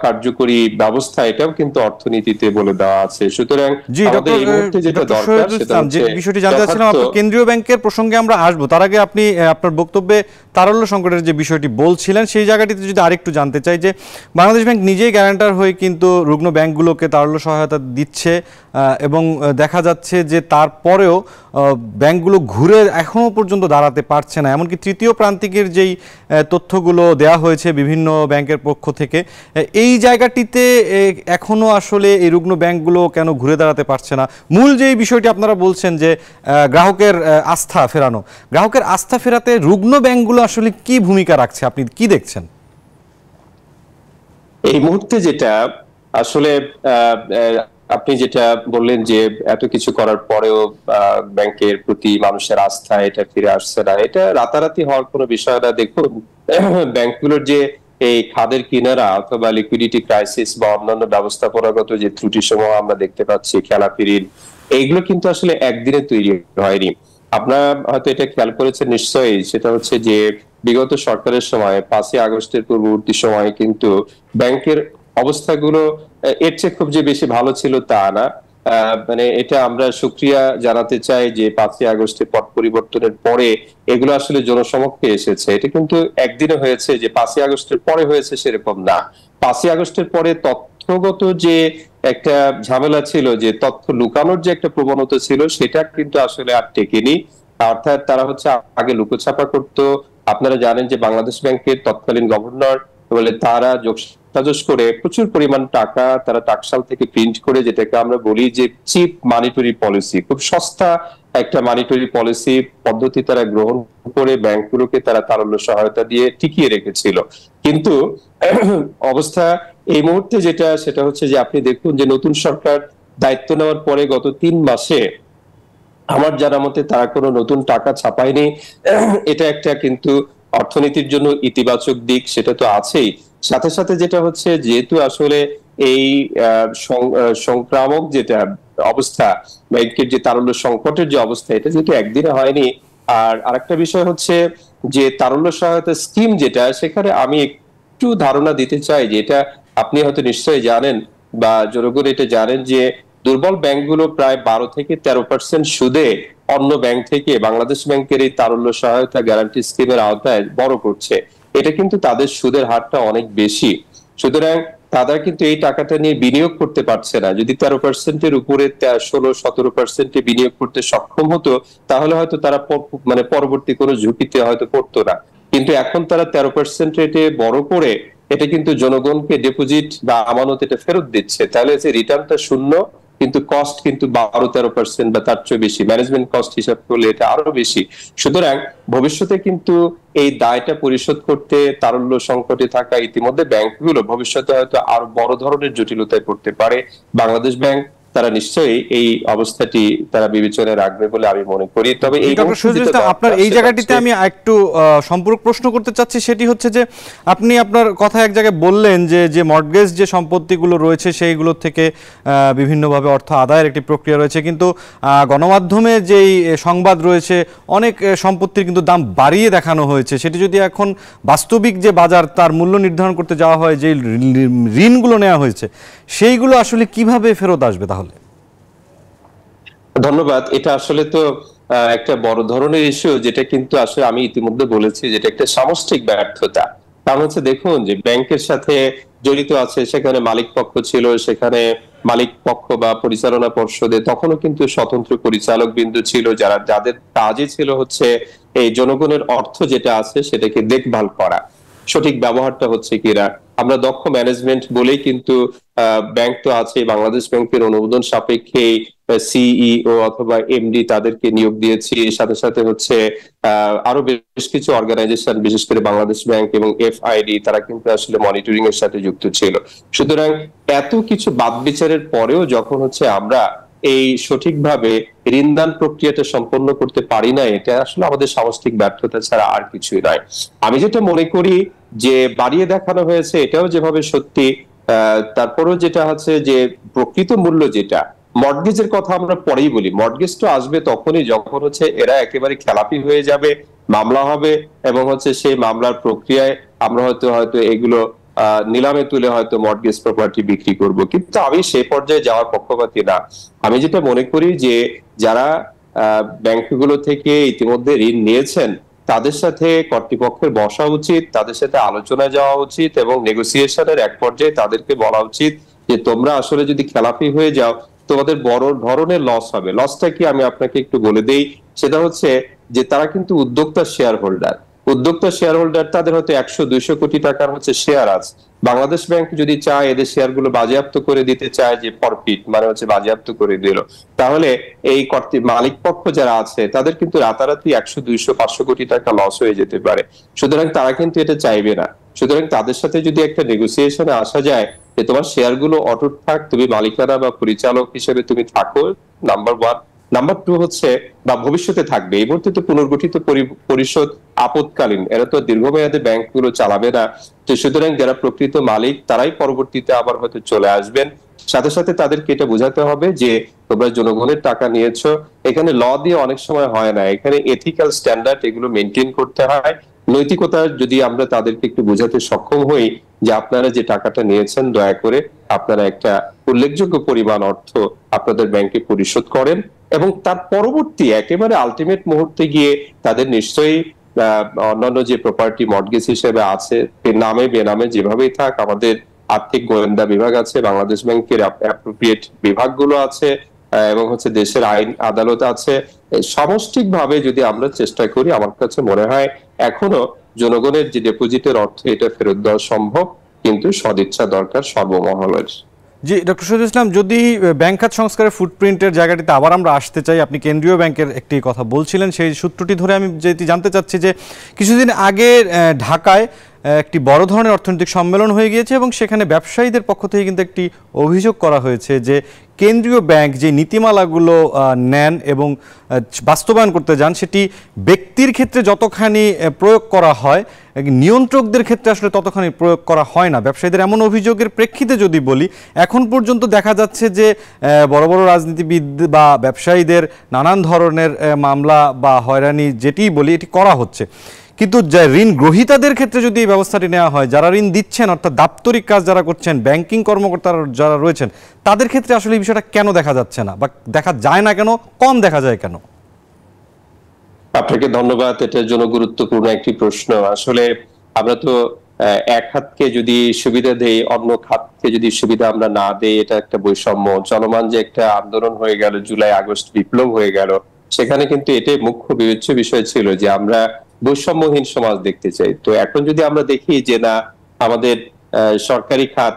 কার্যকরী ব্যবস্থা, এটাও কিন্তু অর্থনীতিতে বলে দেওয়া আছে। সুতরাং আমাদের এই মুহূর্তে যেটা দরকার সেটা হচ্ছে বিষয়টি জানতে চাচ্ছিলাম আপনার কেন্দ্রীয় ব্যাংকের প্রসঙ্গে আমরা আসবো, তার আগে আপনি আপনার বক্তব্যে তারল্য সংকটের যে বিষয়টি বলছিলেন সেই জায়গাটিতে যদি আরেকটু জানতে চাই যে বাংলাদেশ ব্যাংক নিজেই গ্যারান্টার হয়ে কিন্তু রুগ্ন ব্যাংকগুলোকে তারল্য সহায়তা দিচ্ছে এবং দেখা যাচ্ছে যে তারপরেও ব্যাংকগুলো ঘুরে এখনো পর্যন্ত দাঁড়াতে পারছে না। এমনকি তৃতীয় প্রান্তিকের যেই তথ্যগুলো দেওয়া হয়েছে বিভিন্ন ব্যাংকের পক্ষ থেকে, এই জায়গাটিতে এখনো আসলে এই রুগ্ন ব্যাংকগুলো কেন ঘুরে দাঁড়াতে পারছে না? মূল যেই বিষয়টি আপনারা বলছেন যে গ্রাহকের আস্থা ফেরানো, গ্রাহকের আস্থা ফেরাতে রুগ্ন ব্যাংকগুলো আসলে কি ভূমিকা রাখছে, আপনি কি দেখছেন? এই মুহূর্তে যেটা আসলে আপনি যেটা বললেন যে এত কিছু করার পরেও ব্যাংকের প্রতি মানুষের আস্থা এটা ফিরে আসছে না, এটা রাতারাতি হওয়ার কোনো বিষয় না। দেখুন, ব্যাংকগুলোর যে এই খাদের কিনারা অথবা লিকুইডিটি ক্রাইসিস বা অন্যান্য ব্যবস্থাপনাগত যে ত্রুটি সমূহ আমরা দেখতে পাচ্ছি, খেলাপিরির, এইগুলো কিন্তু আসলে একদিনে তৈরি হয়নি। আপনারা হয়তো এটা খেয়াল করেছেন নিশ্চয়ই, সেটা হচ্ছে যে বিগত সরকারের সময় 5ই আগস্টের পূর্ববর্তী সময়ে কিন্তু ব্যাংকের অবস্থাগুলো এর চেয়ে খুব যে বেশি ভালো ছিল তা না। মানে এটা আমরা শুকরিয়া জানাতে চাই যে 5ই আগস্টের পট পরিবর্তনের পরে এগুলো আসলে জনসমক্ষে এসেছে। এটা কিন্তু একদিনে হয়েছে যে 5ই আগস্টের পরে হয়েছে সেরকম না। 5ই আগস্টের পরে তথ্যগত যে একটা ঝামেলা ছিল, যে তথ্য লুকানোর যে একটা প্রবণতা ছিল, সেটা কিন্তু আসলে আর টেকেনি। অর্থাৎ তারা হচ্ছে আগে লুকোছাপা করতো। আপনারা জানেন যে বাংলাদেশ ব্যাংকের তৎকালীন গভর্নর বলে তারা যোগসাজশ করে প্রচুর পরিমাণ টাকা তারা টাকশাল থেকে প্রিন্ট করে, যেটাকে আমরা বলি যে চিপ মানিটরি পলিসি, খুব সস্তা একটা মানিটরি পলিসি পদ্ধতি তারা গ্রহণ করে ব্যাংকগুলোকে তারা তারল্য সহায়তা দিয়ে টিকিয়ে রেখেছিল। কিন্তু অবস্থা এই মুহূর্তে যেটা, সেটা হচ্ছে যে আপনি দেখুন যে নতুন সরকার দায়িত্ব নেওয়ার পরে গত 3 মাসে আমার জানা মতে তারা কোনো নতুন টাকা ছাপায়নি। এটা একটা কিন্তু অর্থনীতির জন্য ইতিবাচক দিক, সেটা তো আছেই। সাথে সাথে যেটা হচ্ছে, যেহেতু আসলে এই সংক্রামক যেটা অবস্থা, ব্যাংকের যে তারল্য সংকটের যে অবস্থা, এটা যেহেতু একদিনে হয়নি। আর আরেকটা বিষয় হচ্ছে যে তারল্য সহায়তা স্কিম যেটা, সেখানে আমি একটু ধারণা দিতে চাই যে এটা আপনি হয়তো নিশ্চয়ই জানেন বা জনগণ এটা জানেন যে দুর্বল ব্যাংকগুলো প্রায় 12 থেকে 13% সুদে অন্য ব্যাংক থেকে বাংলাদেশ ব্যাংকের এই তারল্য সহায়তা গ্যারান্টি স্কিমের আওতায় বড় করছে। এটা কিন্তু তাদের সুদের হারটা অনেক বেশি। সুতরাং তারা কিন্তু এই টাকাটা নিয়ে বিনিয়োগ করতে পারছে না। যদি 13%-এর উপরে 16-17%-এ বিনিয়োগ করতে সক্ষম হতো, তাহলে হয়তো তারা মানে পরবর্তী কোনো ঝুঁকিতে হয়তো পড়তো না। কিন্তু এখন তারা 13% রেটে বড় করে এটা কিন্তু জনগণকে ডিপোজিট বা আমানত এটা ফেরত দিচ্ছে। তাহলে যে রিটার্নটা শূন্য, কিন্তু কস্ট কিন্তু 12-13% বা তার চেয়ে বেশি, ম্যানেজমেন্ট কস্ট হিসাব করলে এটা আরো বেশি। সুতরাং ভবিষ্যতে কিন্তু এই দায়টা পরিশোধ করতে তারল্য সংকটে থাকা ইতিমধ্যে ব্যাংকগুলো ভবিষ্যতে হয়তো আরো বড় ধরনের জটিলতায় পড়তে পারে। বাংলাদেশ ব্যাংক তারা নিশ্চয়ই এই অবস্থাটি তারা বিবেচনায় রাখবে বলে আমি মনে করি। তবে এই আপনার এই জায়গাটিতে আমি একটু সম্পূরক প্রশ্ন করতে চাচ্ছি, সেটি হচ্ছে যে আপনি আপনার কথা এক জায়গায় বললেন যে মর্টগেজ যে সম্পত্তিগুলো রয়েছে সেইগুলো থেকে বিভিন্নভাবে অর্থ আদায়ের একটি প্রক্রিয়া রয়েছে, কিন্তু গণমাধ্যমে যেই সংবাদ রয়েছে অনেক সম্পত্তির কিন্তু দাম বাড়িয়ে দেখানো হয়েছে। সেটি যদি এখন বাস্তবিক যে বাজার তার মূল্য নির্ধারণ করতে যাওয়া হয়, যে ঋণগুলো নেওয়া হয়েছে সেইগুলো আসলে কিভাবে ফেরত আসবে? তাহলে ধন্যবাদ। এটা আসলে তো একটা বড় ধরনের ইস্যু, যেটা কিন্তু আসলে আমি ইতিমধ্যে বলেছি যেটা একটা সামষ্টিক ব্যর্থতা। কারণ হচ্ছে দেখুন যে ব্যাংকের সাথে জড়িত আছে, সেখানে মালিক পক্ষ ছিল, সেখানে মালিক পক্ষ বা পরিচালনা পর্ষদে তখনও কিন্তু স্বতন্ত্র পরিচালক বিন্দু ছিল, যাদের কাজই ছিল হচ্ছে এই জনগণের অর্থ যেটা আছে সেটাকে দেখভাল করা, সঠিক ব্যবহারটা হচ্ছে কিনা। আমরা দক্ষ ম্যানেজমেন্ট বলেই কিন্তু ব্যাংক তো আছে, বাংলাদেশ ব্যাংকের অনুমোদন সাপেক্ষে সিইও অথবা এমডি তাদেরকে নিয়োগ দিয়েছি। সাথে সাথে হচ্ছে আরো বেশ কিছু অর্গানাইজেশন, বিশেষ করে বাংলাদেশ ব্যাংক এবং এফআইডি, তারা কিন্তু আসলে মনিটরিং এর সাথে যুক্ত ছিল। সুতরাং এত কিছু বাদ বিচারের পরেও যখন হচ্ছে আমরা এই সঠিকভাবে ঋণদান প্রক্রিয়াটা সম্পন্ন করতে পারি না, এটা আসলে আমাদের সামষ্টিক ব্যর্থতা ছাড়া আর কিছুই নয়। আমি যেটা মনে করি যে বাড়িয়ে দেখানো হয়েছে এটাও যেভাবে সত্যি, তারপরেও যেটা হচ্ছে যে প্রকৃত মূল্য যেটা, মর্টগেজের কথা আমরা পরেই বলি। মর্টগেজ তো আসবে তখনই যখন হচ্ছে এরা একেবারে খেলাপি হয়ে যাবে, মামলা হবে এবং হচ্ছে সেই মামলার প্রক্রিয়ায় আমরা হয়তো এগুলো নিলামে তুলে হয়তো মর্টগেজ প্রপার্টি বিক্রি করব, কিন্তু আমি সেই পর্যায়ে যাওয়ার পক্ষপাতী না। আমি যেটা মনে করি যে যারা ব্যাংকগুলো থেকে ইতিমধ্যে ঋণ নিয়েছেন তাদের সাথে কর্তৃপক্ষের বসা উচিত, তাদের সাথে আলোচনায় যাওয়া উচিত এবং নেগোসিয়েশনের এক পর্যায়ে তাদেরকে বলা উচিত যে তোমরা আসলে যদি খেলাপি হয়ে যাও তোমাদের বড় ধরনের লস হবে। লসটা কি আমি আপনাকে একটু বলে দেই, সেটা হচ্ছে যে তারা কিন্তু উদ্যোক্তা শেয়ার হোল্ডার। উদ্যোক্তা শেয়ার হোল্ডার তাদের হয়তো 100-200 কোটি টাকার হচ্ছে শেয়ার আছে। বাংলাদেশ ব্যাংক যদি চায় এদের শেয়ারগুলো বাজেয়াপ্ত করে দিতে চায়, যে ফরফিট মানে হচ্ছে বাজেয়াপ্ত করে দিল, তাহলে এই মালিক পক্ষ যারা আছে তাদের কিন্তু রাতারাতি 100-200-500 কোটি টাকা লস হয়ে যেতে পারে। সুতরাং তারা কিন্তু এটা চাইবে না। সুতরাং তাদের সাথে যদি একটা নেগোসিয়েশনে আসা যায় যে তোমার শেয়ারগুলো অটুট থাক, তুমি মালিকানা বা পরিচালক হিসেবে তুমি থাকো, নাম্বার 1। নাম্বার 2 হচ্ছে বা ভবিষ্যতে থাকবে, এই মুহূর্তে তো পুনর্গঠিত পরিষদ আপৎকালীন, এরা তো দীর্ঘমেয়াদে ব্যাংকগুলো চালাবে না। তো সুতরাং যারা প্রকৃত মালিক তারাই পরবর্তীতে আবার হয়তো চলে আসবেন। সাথে সাথে তাদেরকে এটা বোঝাতে হবে যে তোমরা জনগণের টাকা নিয়েছো। এখানে ল দিয়ে অনেক সময় হয় না, এখানে এথিক্যাল স্ট্যান্ডার্ড এগুলো মেনটেন করতে হয়। নৈতিকতা যদি আমরা তাদেরকে একটু বোঝাতে সক্ষম হই যে আপনারা যে টাকাটা নিয়েছেন দয়া করে আপনারা একটা উল্লেখযোগ্য পরিমাণ অর্থ আপনাদের ব্যাংকে পরিশোধ করেন, এবং তার পরবর্তী একেবারে আলটিমেট মুহূর্তে গিয়ে তাদের নিশ্চয়ই অন্যান্য যে প্রপার্টি মর্টগেজ হিসেবে আছে নামে বেনামে যেভাবেই থাক, আমাদের আর্থিক গোয়েন্দা বিভাগ আছে, বাংলাদেশ ব্যাংকের অ্যাপ্রোপ্রিয়েট বিভাগগুলো আছে এবং হচ্ছে দেশের আইন আদালত আছে। সামষ্টিকভাবে যদি আমরা চেষ্টা করি, আমার কাছে মনে হয় এখনো জনগণের যে ডিপোজিটের অর্থ এটা ফেরত দেওয়া সম্ভব, কিন্তু সদিচ্ছা দরকার সর্বমহলের। জি ডক্টর শহীদুল ইসলাম, যদি ব্যাংক খাত সংস্কারের ফুটপ্রিন্টের জায়গাটিতে আবার আমরা আসতে চাই, আপনি কেন্দ্রীয় ব্যাংকের একটি কথা বলছিলেন, সেই সূত্রটি ধরে আমি যেটি জানতে চাচ্ছি যে কিছুদিন আগে ঢাকায় একটি বড় ধরনের অর্থনৈতিক সম্মেলন হয়ে গিয়েছে এবং সেখানে ব্যবসায়ীদের পক্ষ থেকে কিন্তু একটি অভিযোগ করা হয়েছে যে কেন্দ্রীয় ব্যাংক যে নীতিমালাগুলো নেন এবং বাস্তবায়ন করতে যান সেটি ব্যক্তির ক্ষেত্রে যতখানি প্রয়োগ করা হয়, নিয়ন্ত্রকদের ক্ষেত্রে আসলে ততখানি প্রয়োগ করা হয় না। ব্যবসায়ীদের এমন অভিযোগের প্রেক্ষিতে যদি বলি, এখন পর্যন্ত দেখা যাচ্ছে যে বড় বড় রাজনীতিবিদ বা ব্যবসায়ীদের নানান ধরনের মামলা বা হয়রানি যেটিই বলি এটি করা হচ্ছে, কিন্তু ঋণ গ্রহীতাদের ক্ষেত্রে যদি এই ব্যবস্থাটি নেওয়া হয়, যারা ঋণ দিচ্ছেন অর্থাৎ দাপ্তরিক কাজ যারা করছেন, ব্যাংকিং কর্মকর্তারা যারা রয়েছেন, তাদের ক্ষেত্রে আসলে এই বিষয়টা কেন দেখা যাচ্ছে না বা দেখা যায় না কেন, কম দেখা যায় কেন? আপনাকে ধন্যবাদ, এটার জন্য গুরুত্বপূর্ণ একটি প্রশ্ন। আসলে আমরা তো এক হাতকে যদি সুবিধা দেই, অন্য খাতকে যদি সুবিধা আমরা না দেই, এটা একটা বৈষম্য। চলমান যে একটা আন্দোলন হয়ে গেল, জুলাই আগস্ট বিপ্লব হয়ে গেল, সেখানে কিন্তু এটাই মুখ্য বিবেচ্য বিষয় ছিল যে আমরা বৈষম্যহীন সমাজ দেখতে চাই। তো এখন যদি আমরা দেখি যে না, আমাদের সরকারি খাত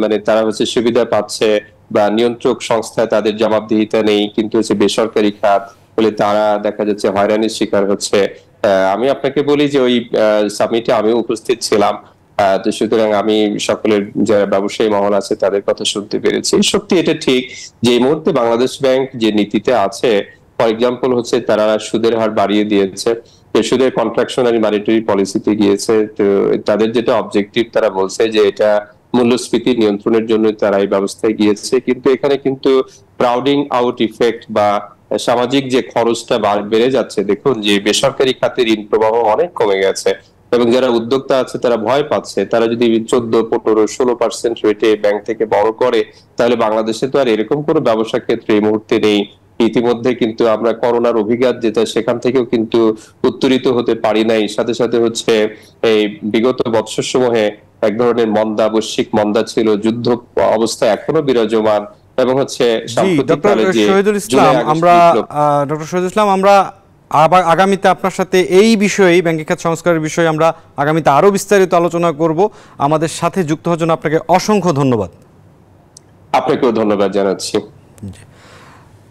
মানে তারা হচ্ছে সুবিধা পাচ্ছে বা নিয়ন্ত্রক সংস্থায় তাদের জবাবদিহিতা নেই, কিন্তু হচ্ছে বেসরকারি খাত বলে তারা দেখা যাচ্ছে হয়রানির শিকার হচ্ছে। আমি আপনাকে বলি যে ওই সামিটে আমিও উপস্থিত ছিলাম, তো সুতরাং আমি সকলের যারা ব্যবসায়ী মহল আছে তাদের কথা শুনতে পেরেছি। সত্যি এটা ঠিক যে এই মুহূর্তে বাংলাদেশ ব্যাংক যে নীতিতে আছে, ফর এক্সাম্পল হচ্ছে তারা সুদের হার বাড়িয়ে দিয়েছে, সুদের কন্ট্রাকশনারি মনিটারি পলিসিতে গিয়েছে। তো তাদের যেটা অবজেক্টিভ, তারা বলছে যে এটা মূল্যস্ফীতি নিয়ন্ত্রণের জন্য তারা এই ব্যবস্থায় গিয়েছে, কিন্তু এখানে কিন্তু ক্রাউডিং আউট ইফেক্ট বা সামাজিক যে খরচটা বেড়ে যাচ্ছে। দেখুন যে বেসরকারি খাতে ঋণ প্রবাহ অনেক কমে গেছে এবং যারা উদ্যোক্তা আছে তারা ভয় পাচ্ছে, তারা যদি 14-15-16% রেটে ব্যাংক থেকে বড় করে, তাহলে বাংলাদেশে তো আর এরকম কোনো ব্যবসা ক্ষেত্রে এই মুহূর্তে নেই। ইতিমধ্যে কিন্তু আমরা করোনার অভিজ্ঞতা যেটা, সেখান থেকেও কিন্তু উত্তরিত হতে পারি নাই। সাথে সাথে হচ্ছে এই বিগত বৎসর সমূহে এক ধরনের মন্দা, বৈশ্বিক মন্দা ছিল, যুদ্ধ অবস্থা এখনো বিরাজমান এবং হচ্ছে সাম্প্রতিককালে যে ডক্টর শহীদুল ইসলাম, আমরা আগামীতে আপনার সাথে এই বিষয়ে, ব্যাংকিং খাত সংস্কারের বিষয়ে আমরা আগামীতে আরো বিস্তারিত আলোচনা করব। আমাদের সাথে যুক্ত হওয়ার জন্য আপনাকে অসংখ্য ধন্যবাদ। আপনাকেও ধন্যবাদ জানাচ্ছি।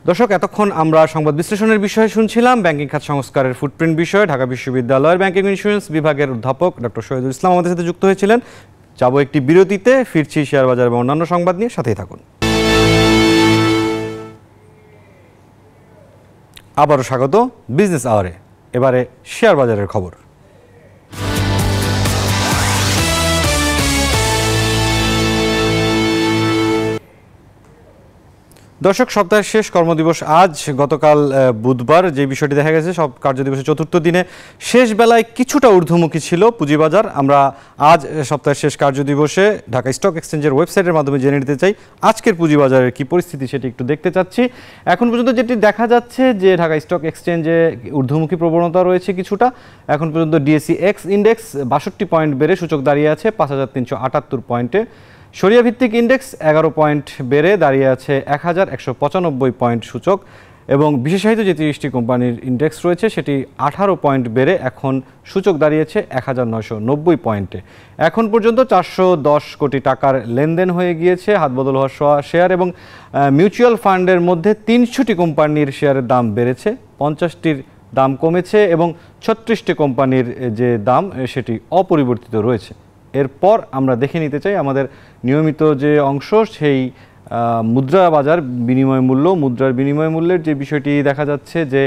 দর্শক, এতক্ষণ আমরা সংবাদ বিশ্লেষণের বিষয়ে শুনছিলাম ব্যাংকিং খাত সংস্কারের ফুটপ্রিন্ট বিষয়ে। ঢাকা বিশ্ববিদ্যালয়ের ব্যাংকিং ইন্স্যুরেন্স বিভাগের অধ্যাপক ডক্টর শহীদুল ইসলাম আমাদের সাথে যুক্ত হয়েছিলেন। যাব একটি বিরতিতে, ফিরছি শেয়ার বাজার এবং অন্যান্য সংবাদ নিয়ে, সাথেই থাকুন। আবারও স্বাগত বিজনেস আওয়ারে। এবারে শেয়ার বাজারের খবর। দর্শক, সপ্তাহের শেষ কর্মদিবস আজ। গতকাল বুধবার যে বিষয়টি দেখা গেছে, সব কার্যদিবসের চতুর্থ দিনে শেষ বেলায় কিছুটা ঊর্ধ্বমুখী ছিল পুঁজিবাজার। আমরা আজ সপ্তাহের শেষ কার্যদিবসে ঢাকা স্টক এক্সচেঞ্জের ওয়েবসাইটের মাধ্যমে জেনে নিতে চাই আজকের পুঁজিবাজারের কি পরিস্থিতি, সেটি একটু দেখতে চাচ্ছি। এখন পর্যন্ত যেটি দেখা যাচ্ছে যে ঢাকা স্টক এক্সচেঞ্জে ঊর্ধ্বমুখী প্রবণতা রয়েছে কিছুটা। এখন পর্যন্ত ডিএসই এক্স ইন্ডেক্স 62 পয়েন্ট বেড়ে সূচক দাঁড়িয়ে আছে 5378 পয়েন্টে। সরিয়া ভিত্তিক ইন্ডেক্স 11 পয়েন্ট বেড়ে দাঁড়িয়ে আছে 1195 পয়েন্ট সূচক, এবং বিশেষায়িত যে 30টি কোম্পানির ইন্ডেক্স রয়েছে সেটি 18 পয়েন্ট বেড়ে এখন সূচক দাঁড়িয়েছে 1990 পয়েন্টে। এখন পর্যন্ত 410 কোটি টাকার লেনদেন হয়ে গিয়েছে হাতবদল হওয়া শেয়ার, এবং মিউচুয়াল ফান্ডের মধ্যে 300টি কোম্পানির শেয়ারের দাম বেড়েছে, 50টির দাম কমেছে, এবং 36টি কোম্পানির যে দাম সেটি অপরিবর্তিত রয়েছে। এরপর আমরা দেখে নিতে চাই আমাদের নিয়মিত যে অংশ, সেই মুদ্রা বাজার বিনিময় মূল্য। মুদ্রার বিনিময় মূল্যের যে বিষয়টি দেখা যাচ্ছে যে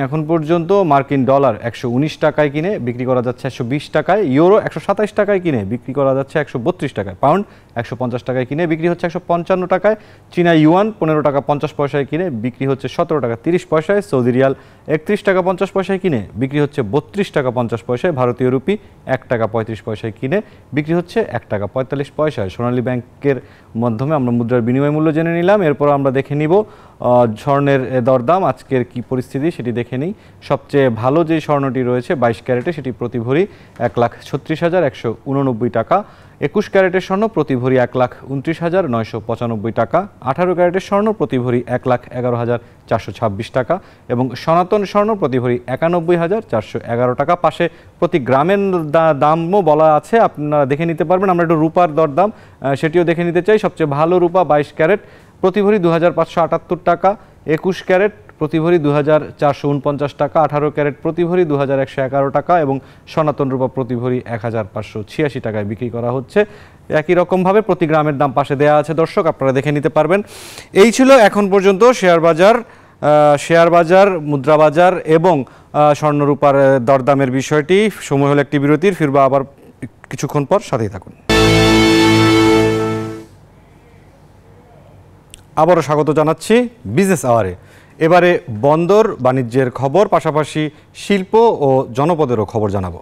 এখন পর্যন্ত মার্কিন ডলার 119 টাকায় কিনে বিক্রি করা যাচ্ছে 120 টাকায়, ইউরো 127 টাকায় কিনে বিক্রি করা যাচ্ছে 132 টাকায়, পাউন্ড 150 টাকায় কিনে বিক্রি হচ্ছে 155 টাকায়, চীনা ইউয়ান 15 টাকা 50 পয়সায় কিনে বিক্রি হচ্ছে 17 টাকা 30 পয়সায়, সৌদি রিয়াল 31 টাকা 50 পয়সায় কিনে বিক্রি হচ্ছে 32 টাকা 50 পয়সায়, ভারতীয় রুপি 1 টাকা 35 পয়সায় কিনে বিক্রি হচ্ছে 1 টাকা 45 পয়সায়। সোনালী ব্যাংকের মাধ্যমে আমরা মুদ্রার বিনিময় মূল্য জেনে নিলাম। এরপর আমরা দেখে নিব স্বর্ণের দরদাম, আজকের কি পরিস্থিতি সেটি দেখে নিই। সবচেয়ে ভালো যে স্বর্ণটি রয়েছে 22 ক্যারেটে, সেটি প্রতি ভরি 1,36,189 টাকা। 21 ক্যারেটের স্বর্ণ প্রতি ভরি 1,29,995 টাকা। 18 ক্যারেটের স্বর্ণ প্রতি ভরি 1,11,426 টাকা, এবং সনাতন স্বর্ণ প্রতি ভরি 91,411 টাকা। পাশে প্রতি গ্রামের দামও বলা আছে, আপনারা দেখে নিতে পারবেন। আমরা একটু রূপার দরদাম সেটিও দেখে নিতে চাই। সবচেয়ে ভালো রূপা 22 ক্যারেট প্রতি ভরি 2,578 টাকা, 21 ক্যারেট প্রতি ভরি 2,449 টাকা, 18 ক্যারেট প্রতি ভরি 2,111 টাকা, এবং সনাতন রূপা প্রতি ভরি 1,586 টাকায় বিক্রি করা হচ্ছে। একই রকমভাবে প্রতি গ্রামের দাম পাশে দেওয়া আছে, দর্শক আপনারা দেখে নিতে পারবেন। এই ছিল এখন পর্যন্ত শেয়ার বাজার, মুদ্রা বাজার এবং স্বর্ণরূপার দরদামের বিষয়টি। সময় হলো একটি বিরতির, ফিরবা আবার কিছুক্ষণ পর, সাথেই থাকুন। আবারও স্বাগত জানাচ্ছি বিজনেস আওয়ারে। এবারে বন্দর বাণিজ্যের খবর, পাশাপাশি শিল্প ও জনপদেরও খবর জানাবো।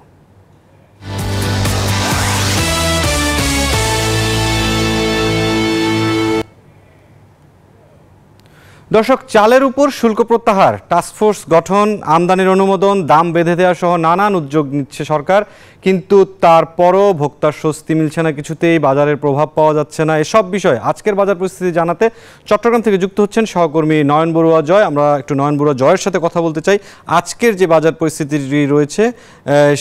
দর্শক, চালের উপর শুল্ক প্রত্যাহার, টাস্কফোর্স গঠন, আমদানির অনুমোদন, দাম বেঁধে দেওয়া সহ নানান উদ্যোগ নিচ্ছে সরকার, কিন্তু তারপরও ভোক্তার স্বস্তি মিলছে না কিছুতেই, বাজারের প্রভাব পাওয়া যাচ্ছে না। এসব বিষয়ে আজকের বাজার পরিস্থিতি জানাতে চট্টগ্রাম থেকে যুক্ত হচ্ছেন সহকর্মী নয়ন বড়ুয়া জয়। আমরা একটু নয়ন বড়ুয়া জয়ের সাথে কথা বলতে চাই আজকের যে বাজার পরিস্থিতি রয়েছে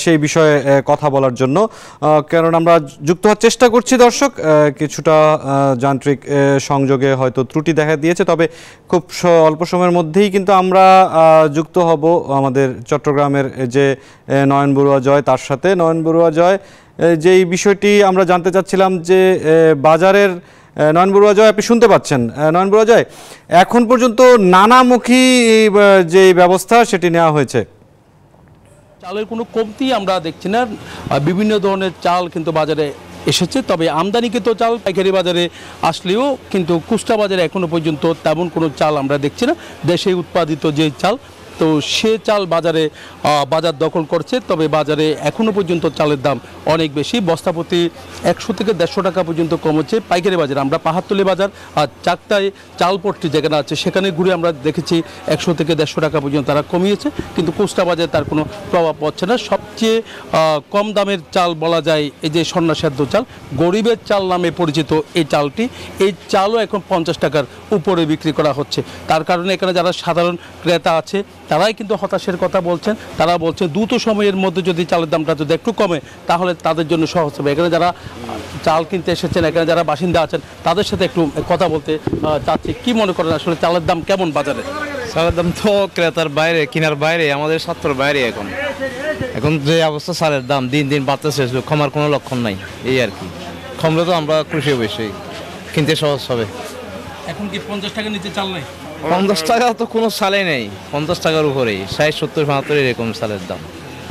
সেই বিষয়ে কথা বলার জন্য, কারণ আমরা যুক্ত হওয়ার চেষ্টা করছি। দর্শক, কিছুটা যান্ত্রিক সংযোগে হয়তো ত্রুটি দেখা দিয়েছে, তবে খুব অল্প সময়ের মধ্যেই কিন্তু আমরা যুক্ত হব আমাদের চট্টগ্রামের যে নয়ন বড়ুয়া জয় তার সাথে। নয়ন বড়ুয়া জয়, যেই বিষয়টি আমরা জানতে চাচ্ছিলাম যে বাজারের, নয়ন বড়ুয়া জয় আপনি শুনতে পাচ্ছেন? নয়ন বড়ুয়া জয়, এখন পর্যন্ত নানামুখী যে ব্যবস্থা সেটি নেওয়া হয়েছে, চালের কোনো কমতি আমরা দেখছি না। বিভিন্ন ধরনের চাল কিন্তু বাজারে এসেছে, তবে আমদানিকৃত চাল পাইকারি বাজারে আসলেও কিন্তু খুচরা বাজারে এখনো পর্যন্ত তেমন কোনো চাল আমরা দেখছি না। দেশে উৎপাদিত যে চাল, তো সে চাল বাজার দখল করছে। তবে বাজারে এখনো পর্যন্ত চালের দাম অনেক বেশি, বস্তাপ্রতি 100 থেকে 150 টাকা পর্যন্ত কমেছে পাইকারি বাজার। আমরা পাহাড়তলি বাজার আর চাকতায় চালপট্টি যেখানে আছে সেখানে ঘুরে আমরা দেখেছি 100 থেকে 150 টাকা পর্যন্ত তারা কমিয়েছে, কিন্তু খুচরা বাজারে তার কোনো প্রভাব পড়ছে না। সবচেয়ে কম দামের চাল বলা যায় এই যে সন্না সেদ্ধ চাল, গরিবের চাল নামে পরিচিত এই চালটি, এই চালও এখন 50 টাকার উপরে বিক্রি করা হচ্ছে। তার কারণে এখানে যারা সাধারণ ক্রেতা আছে তারাই কিন্তু হতাশের কথা বলছেন। তারা বলছেন দ্রুত সময়ের মধ্যে যদি চালের দামটা যদি একটু কমে তাহলে তাদের জন্য সহজ হবে। এখানে যারা চাল কিনতে এসেছেন, এখানে যারা বাসিন্দা আছেন তাদের সাথে একটু কথা বলতে চাচ্ছি। কি মনে করেন আসলে চালের দাম কেমন বাজারে? চালের দাম তো ক্রেতার বাইরে, কেনার বাইরে, আমাদের স্বার্থের বাইরে। এখন যে অবস্থা চালের দাম দিন দিন বাড়তেছে, কমার কোনো লক্ষণ নাই। এই আর কি, কমলে তো আমরা খুশি বেশি, কিনতে সহজ হবে। এখন কি 50 টাকার নিচে চাল নাই? 50 টাকা তো কোনো চালে নেই, 50 টাকার উপরেই 60, 70, 75 এরকম চালের দাম।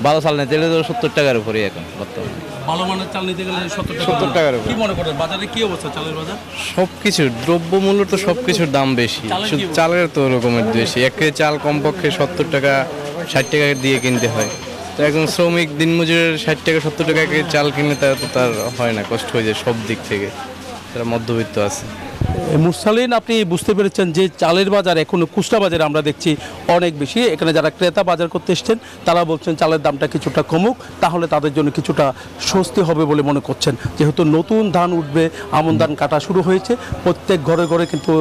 ভালো চাল নিতে গেলে তো 70 টাকার উপরে এখন বর্তমানে। ভালো মানের চাল নিতে গেলে 70 টাকার উপরে। কি মনে করেন বাজারে কি অবস্থা চালের বাজার? সবকিছু দ্রব্যমূল্য তো সবকিছুর দাম বেশি, শুধু চালের তো ওরকমের বেশি। 1 কেজি চাল কমপক্ষে 70 টাকা 60 টাকা দিয়ে কিনতে হয়। তো একজন শ্রমিক দিনমজুরের 60 টাকা 70 টাকা কেজি চাল কিনে তার হয় না, কষ্ট হয়ে যায় সব দিক থেকে। তারা মধ্যবিত্ত আছে। মুরসালিন, আপনি বুঝতে পেরেছেন যে চালের বাজার এখনো খুচরা বাজারে আমরা দেখছি অনেক বেশি। এখানে যারা ক্রেতা বাজার করতে এসছেন তারা বলছেন চালের দামটা কিছুটা কমুক, তাহলে তাদের জন্য কিছুটা স্বস্তি হবে বলে মনে করছেন। যেহেতু নতুন ধান উঠবে, আমন ধান কাটা শুরু হয়েছে, প্রত্যেক ঘরে ঘরে কিন্তু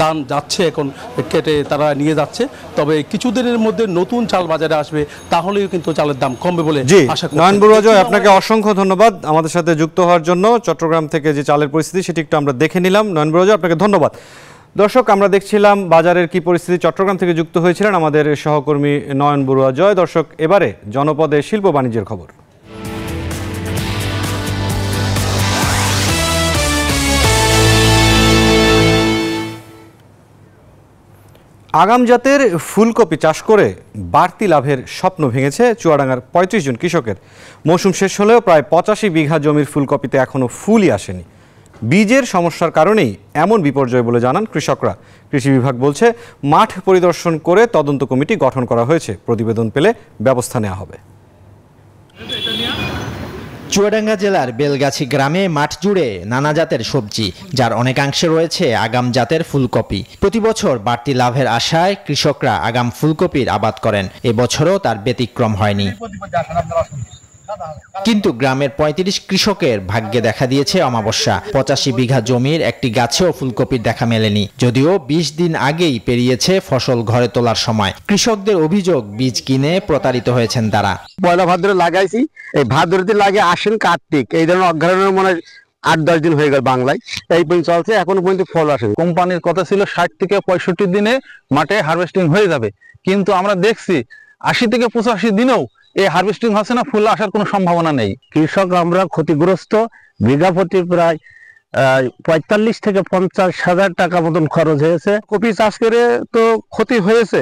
ধান যাচ্ছে, এখন কেটে তারা নিয়ে যাচ্ছে। তবে কিছুদিনের মধ্যে নতুন চাল বাজারে আসবে, তাহলেও কিন্তু চালের দাম কমবে বলে আশা করি। নয়ন বড়ুয়া, আপনাকে অসংখ্য ধন্যবাদ আমাদের সাথে যুক্ত হওয়ার জন্য। চট্টগ্রাম থেকে যে চালের পরিস্থিতি সেটি একটু আমরা দেখে নিলাম। নয়ন বড়ুয়া, আপনাকে ধন্যবাদ। দর্শক, আমরা দেখছিলাম বাজারের কি পরিস্থিতি। চট্টগ্রাম থেকে যুক্ত হয়েছিলেন আমাদের সহকর্মী নয়ন বড়ুয়া জয়। দর্শক, এবারে জনপদে শিল্প বাণিজ্যের খবর। আগাম জাতের ফুলকপি চাষ করে বাড়তি লাভের স্বপ্ন ভেঙেছে চুয়াডাঙ্গার ৩৫ জন কৃষকের। মৌসুম শেষ হলেও প্রায় ৮৫ বিঘা জমির ফুলকপিতে এখনও ফুলই আসেনি। বীজের সমস্যার কারণেই এমন বিপর্যয় বলে জানান কৃষকরা। কৃষি বিভাগ বলছে মাঠ পরিদর্শন করে তদন্ত কমিটি গঠন করা হয়েছে, প্রতিবেদন পেলে ব্যবস্থা নেওয়া হবে। চুয়াডাঙ্গা জেলার বেলগাছি গ্রামে মাঠ জুড়ে নানা জাতের সবজি, যার অনেকাংশে রয়েছে আগাম জাতের ফুলকপি। প্রতি বছর বাড়তি লাভের আশায় কৃষকরা আগাম ফুলকপির আবাদ করেন। এবছরও তার ব্যতিক্রম হয়নি। কিন্তু গ্রামের ৩৫ কৃষকের ভাগ্যে দেখা দিয়েছে অমাবস্যা। ৮৫ বিঘা জমির একটি গাছেও ফুলকপির দেখা মেলেনি, যদিও ২০ দিন আগেই পেরিয়েছে ফসল ঘরে তোলার সময়। কৃষকদের অভিযোগ, বীজ কিনে প্রতারিত হয়েছেন তারা। পয়লা ভাদ্রে লাগাইছি, এই ভাদ্রতে লাগে আশ্বিন কার্তিক, এই ধরনের অগ্রহণের মনে ৮-১০ দিন হয়ে গেল বাংলায়, এই পর্যন্ত চলছে, এখনো পর্যন্ত ফল আসে। কোম্পানির কথা ছিল ৬০ থেকে ৬৫ দিনে মাঠে হারভেস্টিং হয়ে যাবে, কিন্তু আমরা দেখছি ৮০ থেকে ৮৫ দিনেও এই হারভেস্টিং হচ্ছে না, ফুল আসার কোনো সম্ভাবনা নেই। কৃষক আমরা ক্ষতিগ্রস্ত, বিঘা প্রতি প্রায় ৪৫ থেকে ৫০ হাজার টাকা মতন খরচ হয়েছে। কপি চাষ করে তো ক্ষতি হয়েছে,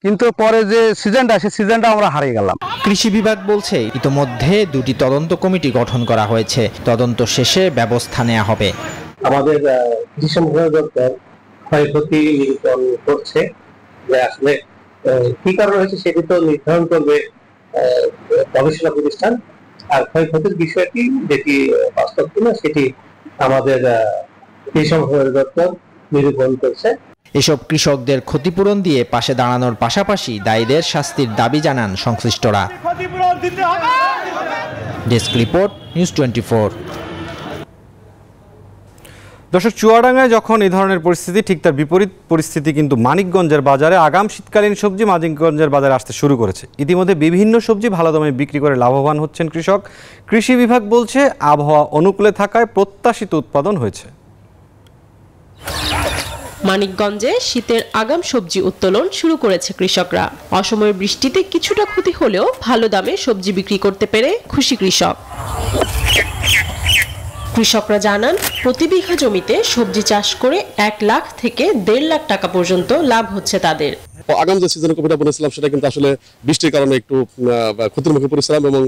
কিন্তু পরে যে সিজনটা, সে সিজনটা আমরা হারিয়ে গেলাম। কৃষি বিভাগ বলছে ইতোমধ্যে 2টি তদন্ত কমিটি গঠন করা হয়েছে, তদন্ত শেষে ব্যবস্থা নেওয়া হবে। আমাদের কৃষি দপ্তর ক্ষয়ক্ষতি নিরূপণ করছে, যে আসলে কি কারণ হয়েছে সেটি তো নির্ধারণ করবে গবেষণা প্রতিষ্ঠান, আর ক্ষয়ক্ষতির বিষয়টি যেটি বাস্তব কিনা সেটি আমাদের কৃষি দপ্তর নিরূপণ করছে। এসব কৃষকদের ক্ষতিপূরণ দিয়ে পাশে দাঁড়ানোর পাশাপাশি দায়ীদের শাস্তির দাবি জানান সংশ্লিষ্টরা। Desk report, news 24। দর্শক, চুয়াডাঙ্গায় যখন এই ধরনের পরিস্থিতি, ঠিক তার বিপরীত পরিস্থিতি কিন্তু মানিকগঞ্জের বাজারে। আগাম শীতকালীন সবজি মানিকগঞ্জের বাজারে আসতে শুরু করেছে। ইতিমধ্যে বিভিন্ন সবজি ভালো দামে বিক্রি করে লাভবান হচ্ছেন কৃষক। কৃষি বিভাগ বলছে আবহাওয়া অনুকূলে থাকায় প্রত্যাশিত উৎপাদন হয়েছে। মানিকগঞ্জে শীতের আগাম সবজি উত্তোলন শুরু করেছে কৃষকরা। অসময়ের বৃষ্টিতে কিছুটা ক্ষতি হলেও ভালো দামে সবজি বিক্রি করতে পেরে খুশি কৃষক। কৃষকরা জানান, প্রতি বিঘা জমিতে সবজি চাষ করে ১ লাখ থেকে ১.৫ লাখ টাকা পর্যন্ত লাভ হচ্ছে তাদের। আগাম যে সিজনে কপিটা বলেছিলাম সেটা কিন্তু আসলে বৃষ্টির কারণে একটু ক্ষতির মুখে পড়েছিলাম এবং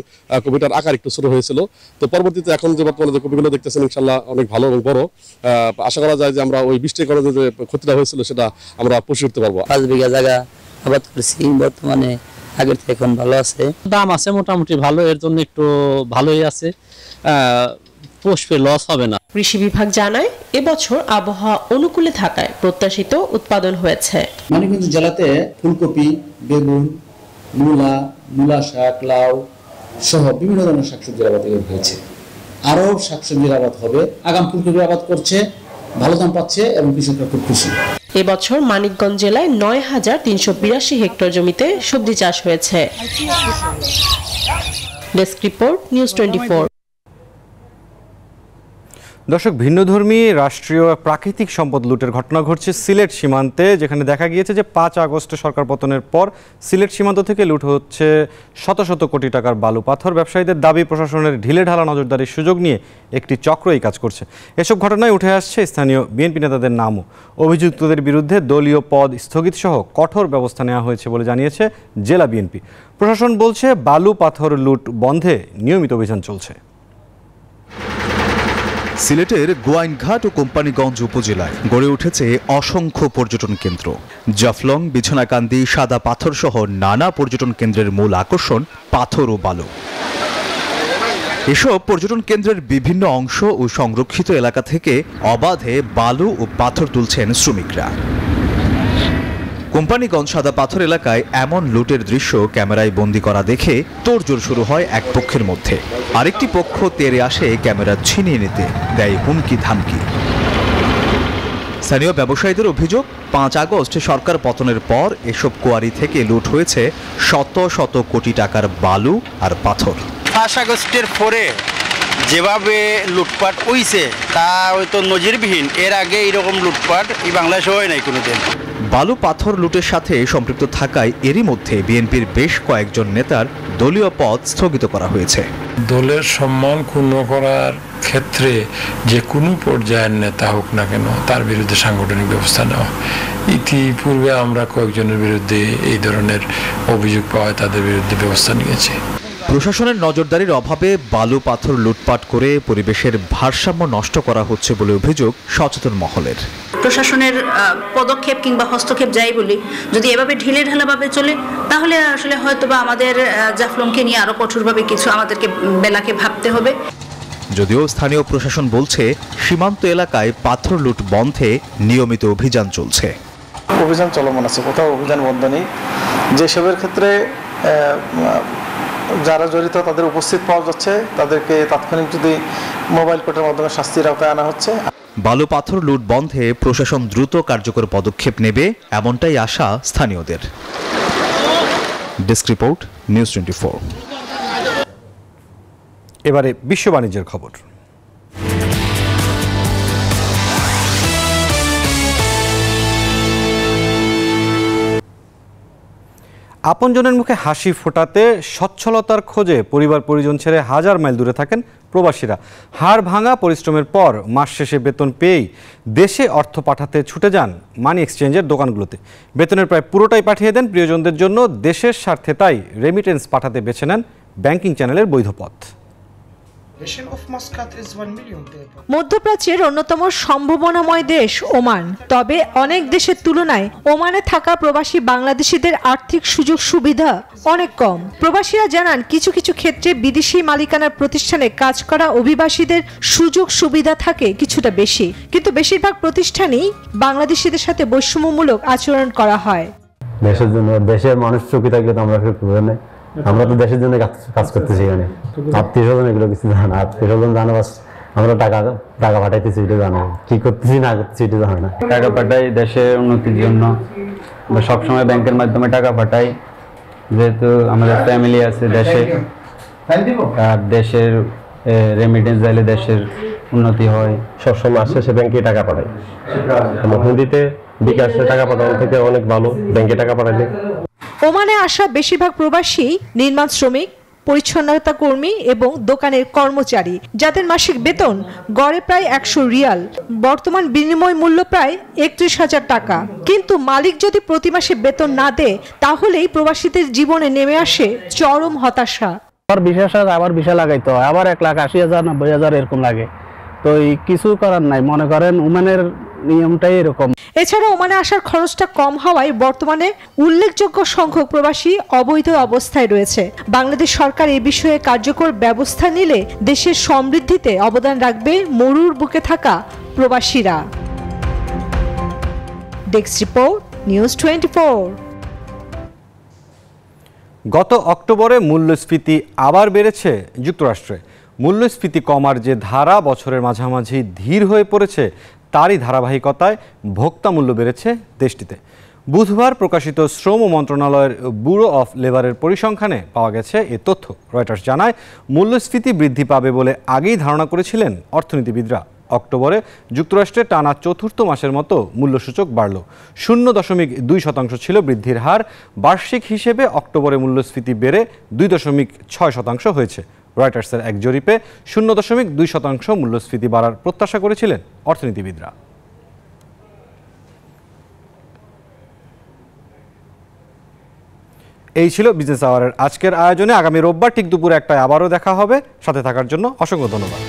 কপিটার আকার একটু ছোট হয়েছিল। তো পরবর্তীতে এখন যে বর্তমানে যে কপিগুলো দেখতেছেন ইনশাল্লাহ অনেক ভালো এবং বড়। আশা করা যায় যে আমরা ওই বৃষ্টির কারণে যে ক্ষতিটা হয়েছিল সেটা আমরা পুষে উঠতে পারবো। 5 বিঘা জায়গা আবাদ করেছি, বর্তমানে আগের থেকে এখন ভালো আছে, দাম আছে মোটামুটি ভালো, এর জন্য একটু ভালোই আছে, পোষবে, লস হবে না। কৃষি বিভাগ জানায়, এবছর আবহাওয়া অনুকূলে থাকায় প্রত্যাশিত উৎপাদন হয়েছে। মানিকগঞ্জ জেলাতে ফুলকপি, বেগুন, মূলা শাক, লাউ সহ বিভিন্ন ধরনের শাকসবজির আবাদ হয়েছে। আরও শাকসবজির আবাদ হবে। আগাম ফুলকপির আবাদ করছে, ভালো দাম পাচ্ছে এবং কৃষকরা খুব খুশি। এবছর মানিকগঞ্জ জেলায় ৯,৩৮২ হেক্টর জমিতে সবজি চাষ হয়েছে। Desk report, news 24। দর্শক, ভিন্নধর্মী রাষ্ট্রীয় প্রাকৃতিক সম্পদ লুটের ঘটনা ঘটছে সিলেট সীমান্তে, যেখানে দেখা গিয়েছে যে 5 আগস্ট সরকার পতনের পর সিলেট সীমান্ত থেকে লুট হচ্ছে শত শত কোটি টাকার বালু পাথর। ব্যবসায়ীদের দাবি, প্রশাসনের ঢিলেঢালা নজরদারির সুযোগ নিয়ে একটি চক্র এই কাজ করছে। এসব ঘটনায় উঠে আসছে স্থানীয় বিএনপি নেতাদের নামও। অভিযুক্তদের বিরুদ্ধে দলীয় পদ স্থগিত সহ কঠোর ব্যবস্থা নেওয়া হয়েছে বলে জানিয়েছে জেলা বিএনপি। প্রশাসন বলছে বালু পাথর লুট বন্ধে নিয়মিত অভিযান চলছে। সিলেটের গোয়াইনঘাট ও কোম্পানীগঞ্জ উপজেলায় গড়ে উঠেছে অসংখ্য পর্যটন কেন্দ্র। জাফলং, বিছনাকান্দি, সাদা পাথর সহ নানা পর্যটন কেন্দ্রের মূল আকর্ষণ পাথর ও বালু। এসব পর্যটন কেন্দ্রের বিভিন্ন অংশ ও সংরক্ষিত এলাকা থেকে অবাধে বালু ও পাথর তুলছেন শ্রমিকরা। কোম্পানীগঞ্জ সাদা পাথর এলাকায় এমন লুটের দৃশ্য ক্যামেরায় বন্দী করা দেখে তোড়জোড় শুরু হয় এক পক্ষের মধ্যে। আরেকটি পক্ষ তেড়ে আসে ক্যামেরা ছিনিয়ে নিতে, দেয় হুমকি ধামকি। স্থানীয় ব্যবসায়ীদের অভিযোগ, 5 আগস্ট সরকার পতনের পর এসব কোয়ারি থেকে লুট হয়েছে শত শত কোটি টাকার বালু আর পাথর। 5 আগস্টের পরে যেভাবে লুটপাট হইছে তা হয়তো নজিরবিহীন। এর আগে এরকম লুটপাট এই বাংলাদেশে হয় নাই কোনোদিন। বালু পাথর লুটের সাথে সম্পৃক্ত থাকায় এরই মধ্যে বিএনপির বেশ কয়েকজন নেতার দলীয় পদ স্থগিত করা হয়েছে। দলের সম্মান ক্ষুণ্ণ করার ক্ষেত্রে যে কোনো পর্যায়ের নেতা হোক না কেন তার বিরুদ্ধে সাংগঠনিক ব্যবস্থা নেওয়া। ইতিপূর্বে আমরা কয়েকজনের বিরুদ্ধে এই ধরনের অভিযোগ পাওয়ায় তাদের বিরুদ্ধে ব্যবস্থা নিয়েছি। প্রশাসনের নজরদারির অভাবে বালু পাথর লুটপাট করে পরিবেশের ভারসাম্য নষ্ট করা হচ্ছে বলে অভিযোগ সচেতন মহলের। প্রশাসনের পদক্ষেপ কিংবা হস্তক্ষেপ যাই বলি, যদি এভাবে ঢিলেঢালাভাবে চলে তাহলে আসলে হয়তোবা আমাদের জাফলংকে নিয়ে আরো কঠোরভাবে কিছু আমাদেরকে বেলাকে ভাবতে হবে। যদিও স্থানীয় প্রশাসন বলছে সীমান্ত এলাকায় পাথর লুট বন্ধে নিয়মিত অভিযান চলছে। অভিযান চলমান আছে, কোথাও অভিযান বন্ধ নেই। যেসবের ক্ষেত্রে যারা জড়িত তাদের উপস্থিত পাওয়া যাচ্ছে, তাদেরকে তাৎক্ষণিক যদি মোবাইল কোর্টের মাধ্যমে শাস্তির আওতায় আনা হচ্ছে। বালু পাথর লুট বন্ধে প্রশাসন দ্রুত কার্যকর পদক্ষেপ নেবে, এমনটাই আশা স্থানীয়দের। Desk report, news 24। এবারে বিশ্ব বাণিজ্যের খবর। আপনজনের মুখে হাসি ফোটাতে সচ্ছলতার খোঁজে পরিবার পরিজন ছেড়ে হাজার মাইল দূরে থাকেন প্রবাসীরা। হাড় ভাঙা পরিশ্রমের পর মাস শেষে বেতন পেয়েই দেশে অর্থ পাঠাতে ছুটে যান মানি এক্সচেঞ্জের দোকানগুলোতে। বেতনের প্রায় পুরোটাই পাঠিয়ে দেন প্রিয়জনদের জন্য দেশের স্বার্থে, তাই রেমিটেন্স পাঠাতে বেছে নেন ব্যাংকিং চ্যানেলের বৈধ পথ। মধ্যপ্রাচ্যের অন্যতম সম্ভাবনাময় দেশ ওমান। তবে অনেক দেশের তুলনায় ওমানে থাকা প্রবাসী বাংলাদেশিদের আর্থিক সুযোগ সুবিধা অনেক কম। প্রবাসীরা জানান, কিছু কিছু ক্ষেত্রে বিদেশি মালিকানার প্রতিষ্ঠানে কাজ করা অভিবাসীদের সুযোগ সুবিধা থাকে কিছুটা বেশি, কিন্তু বেশিরভাগ প্রতিষ্ঠানেই বাংলাদেশিদের সাথে বৈষম্যমূলক আচরণ করা হয়। দেশের জন্য, দেশের মানুষ চুকি থাকলে তো আমরা আমরা তো দেশের জন্য কাজ করতেছি। এখানে আত্মীয় স্বজন এগুলো কিছু জানে না। আত্মীয় স্বজন জানে বাস আমরা টাকা পাঠাইতেছি, এটা জানে, কি করতেছি না করতেছি এটা জানে না। টাকা পাঠাই দেশের উন্নতির জন্য, সবসময় ব্যাংকের মাধ্যমে টাকা পাঠাই, যেহেতু আমাদের ফ্যামিলি আছে দেশে, আর দেশের রেমিটেন্স চাইলে দেশের উন্নতি হয়। সবসময় আসছে সে ব্যাংকে টাকা পাঠায়। হিন্দিতে বিকাশে টাকা পাঠানো থেকে অনেক ভালো ব্যাংকে টাকা পাঠালে। ওমানে আসা বেশিরভাগ প্রবাসী নির্মাণ শ্রমিক, পরিচ্ছন্নতা কর্মী এবং দোকানের কর্মচারী, যাদের মাসিক বেতন গড়ে প্রায় 100 রিয়াল, বর্তমান বিনিময় মূল্য প্রায় 31,000 টাকা। কিন্তু মালিক যদি প্রতি মাসে বেতন না দেয়, তাহলেই প্রবাসীদের জীবনে নেমে আসে চরম হতাশা। আবার 20,000 আবার ভিসা লাগাইতে হয়, আবার 1,80,000 90,000 এরকম লাগে। তো কিছু করার নাই, মনে করেন ওমানের নিয়মটাই এরকম। এছাড়া ওমানে আসার খরচটা কম হওয়ায় বর্তমানে উল্লেখযোগ্য সংখ্যক প্রবাসী অবৈধ অবস্থায় রয়েছে। বাংলাদেশ সরকার এই বিষয়ে কার্যকর ব্যবস্থা নিলে দেশের সমৃদ্ধিতে অবদান রাখবে মরুর বুকে থাকা প্রবাসীরা। Desk report, news 24। গত অক্টোবরে মূল্যস্ফীতি আবার বেড়েছে যুক্তরাষ্ট্রে। মূল্যস্ফীতি কমার যে ধারা বছরের মাঝামাঝি ধীর হয়ে পড়েছে, তারই ধারাবাহিকতায় ভোক্তা মূল্য বেড়েছে দেশটিতে। বুধবার প্রকাশিত শ্রম মন্ত্রণালয়ের ব্যুরো অফ লেবারের পরিসংখ্যানে পাওয়া গেছে এ তথ্য। রয়টার্স জানায়, মূল্যস্ফীতি বৃদ্ধি পাবে বলে আগেই ধারণা করেছিলেন অর্থনীতিবিদরা। অক্টোবরে যুক্তরাষ্ট্রে টানা চতুর্থ মাসের মতো মূল্যসূচক বাড়ল। 0.2% ছিল বৃদ্ধির হার। বার্ষিক হিসেবে অক্টোবরে মূল্যস্ফীতি বেড়ে 2.6% হয়েছে। রয়টার্সের এক জরিপে 0.2% মূল্যস্ফীতি বাড়ার প্রত্যাশা করেছিলেন অর্থনীতিবিদরা। এই ছিল বিজনেস আওয়ারের আজকের আয়োজনে। আগামী রোববার ঠিক দুপুরে 1টায় আবারও দেখা হবে। সাথে থাকার জন্য অসংখ্য ধন্যবাদ।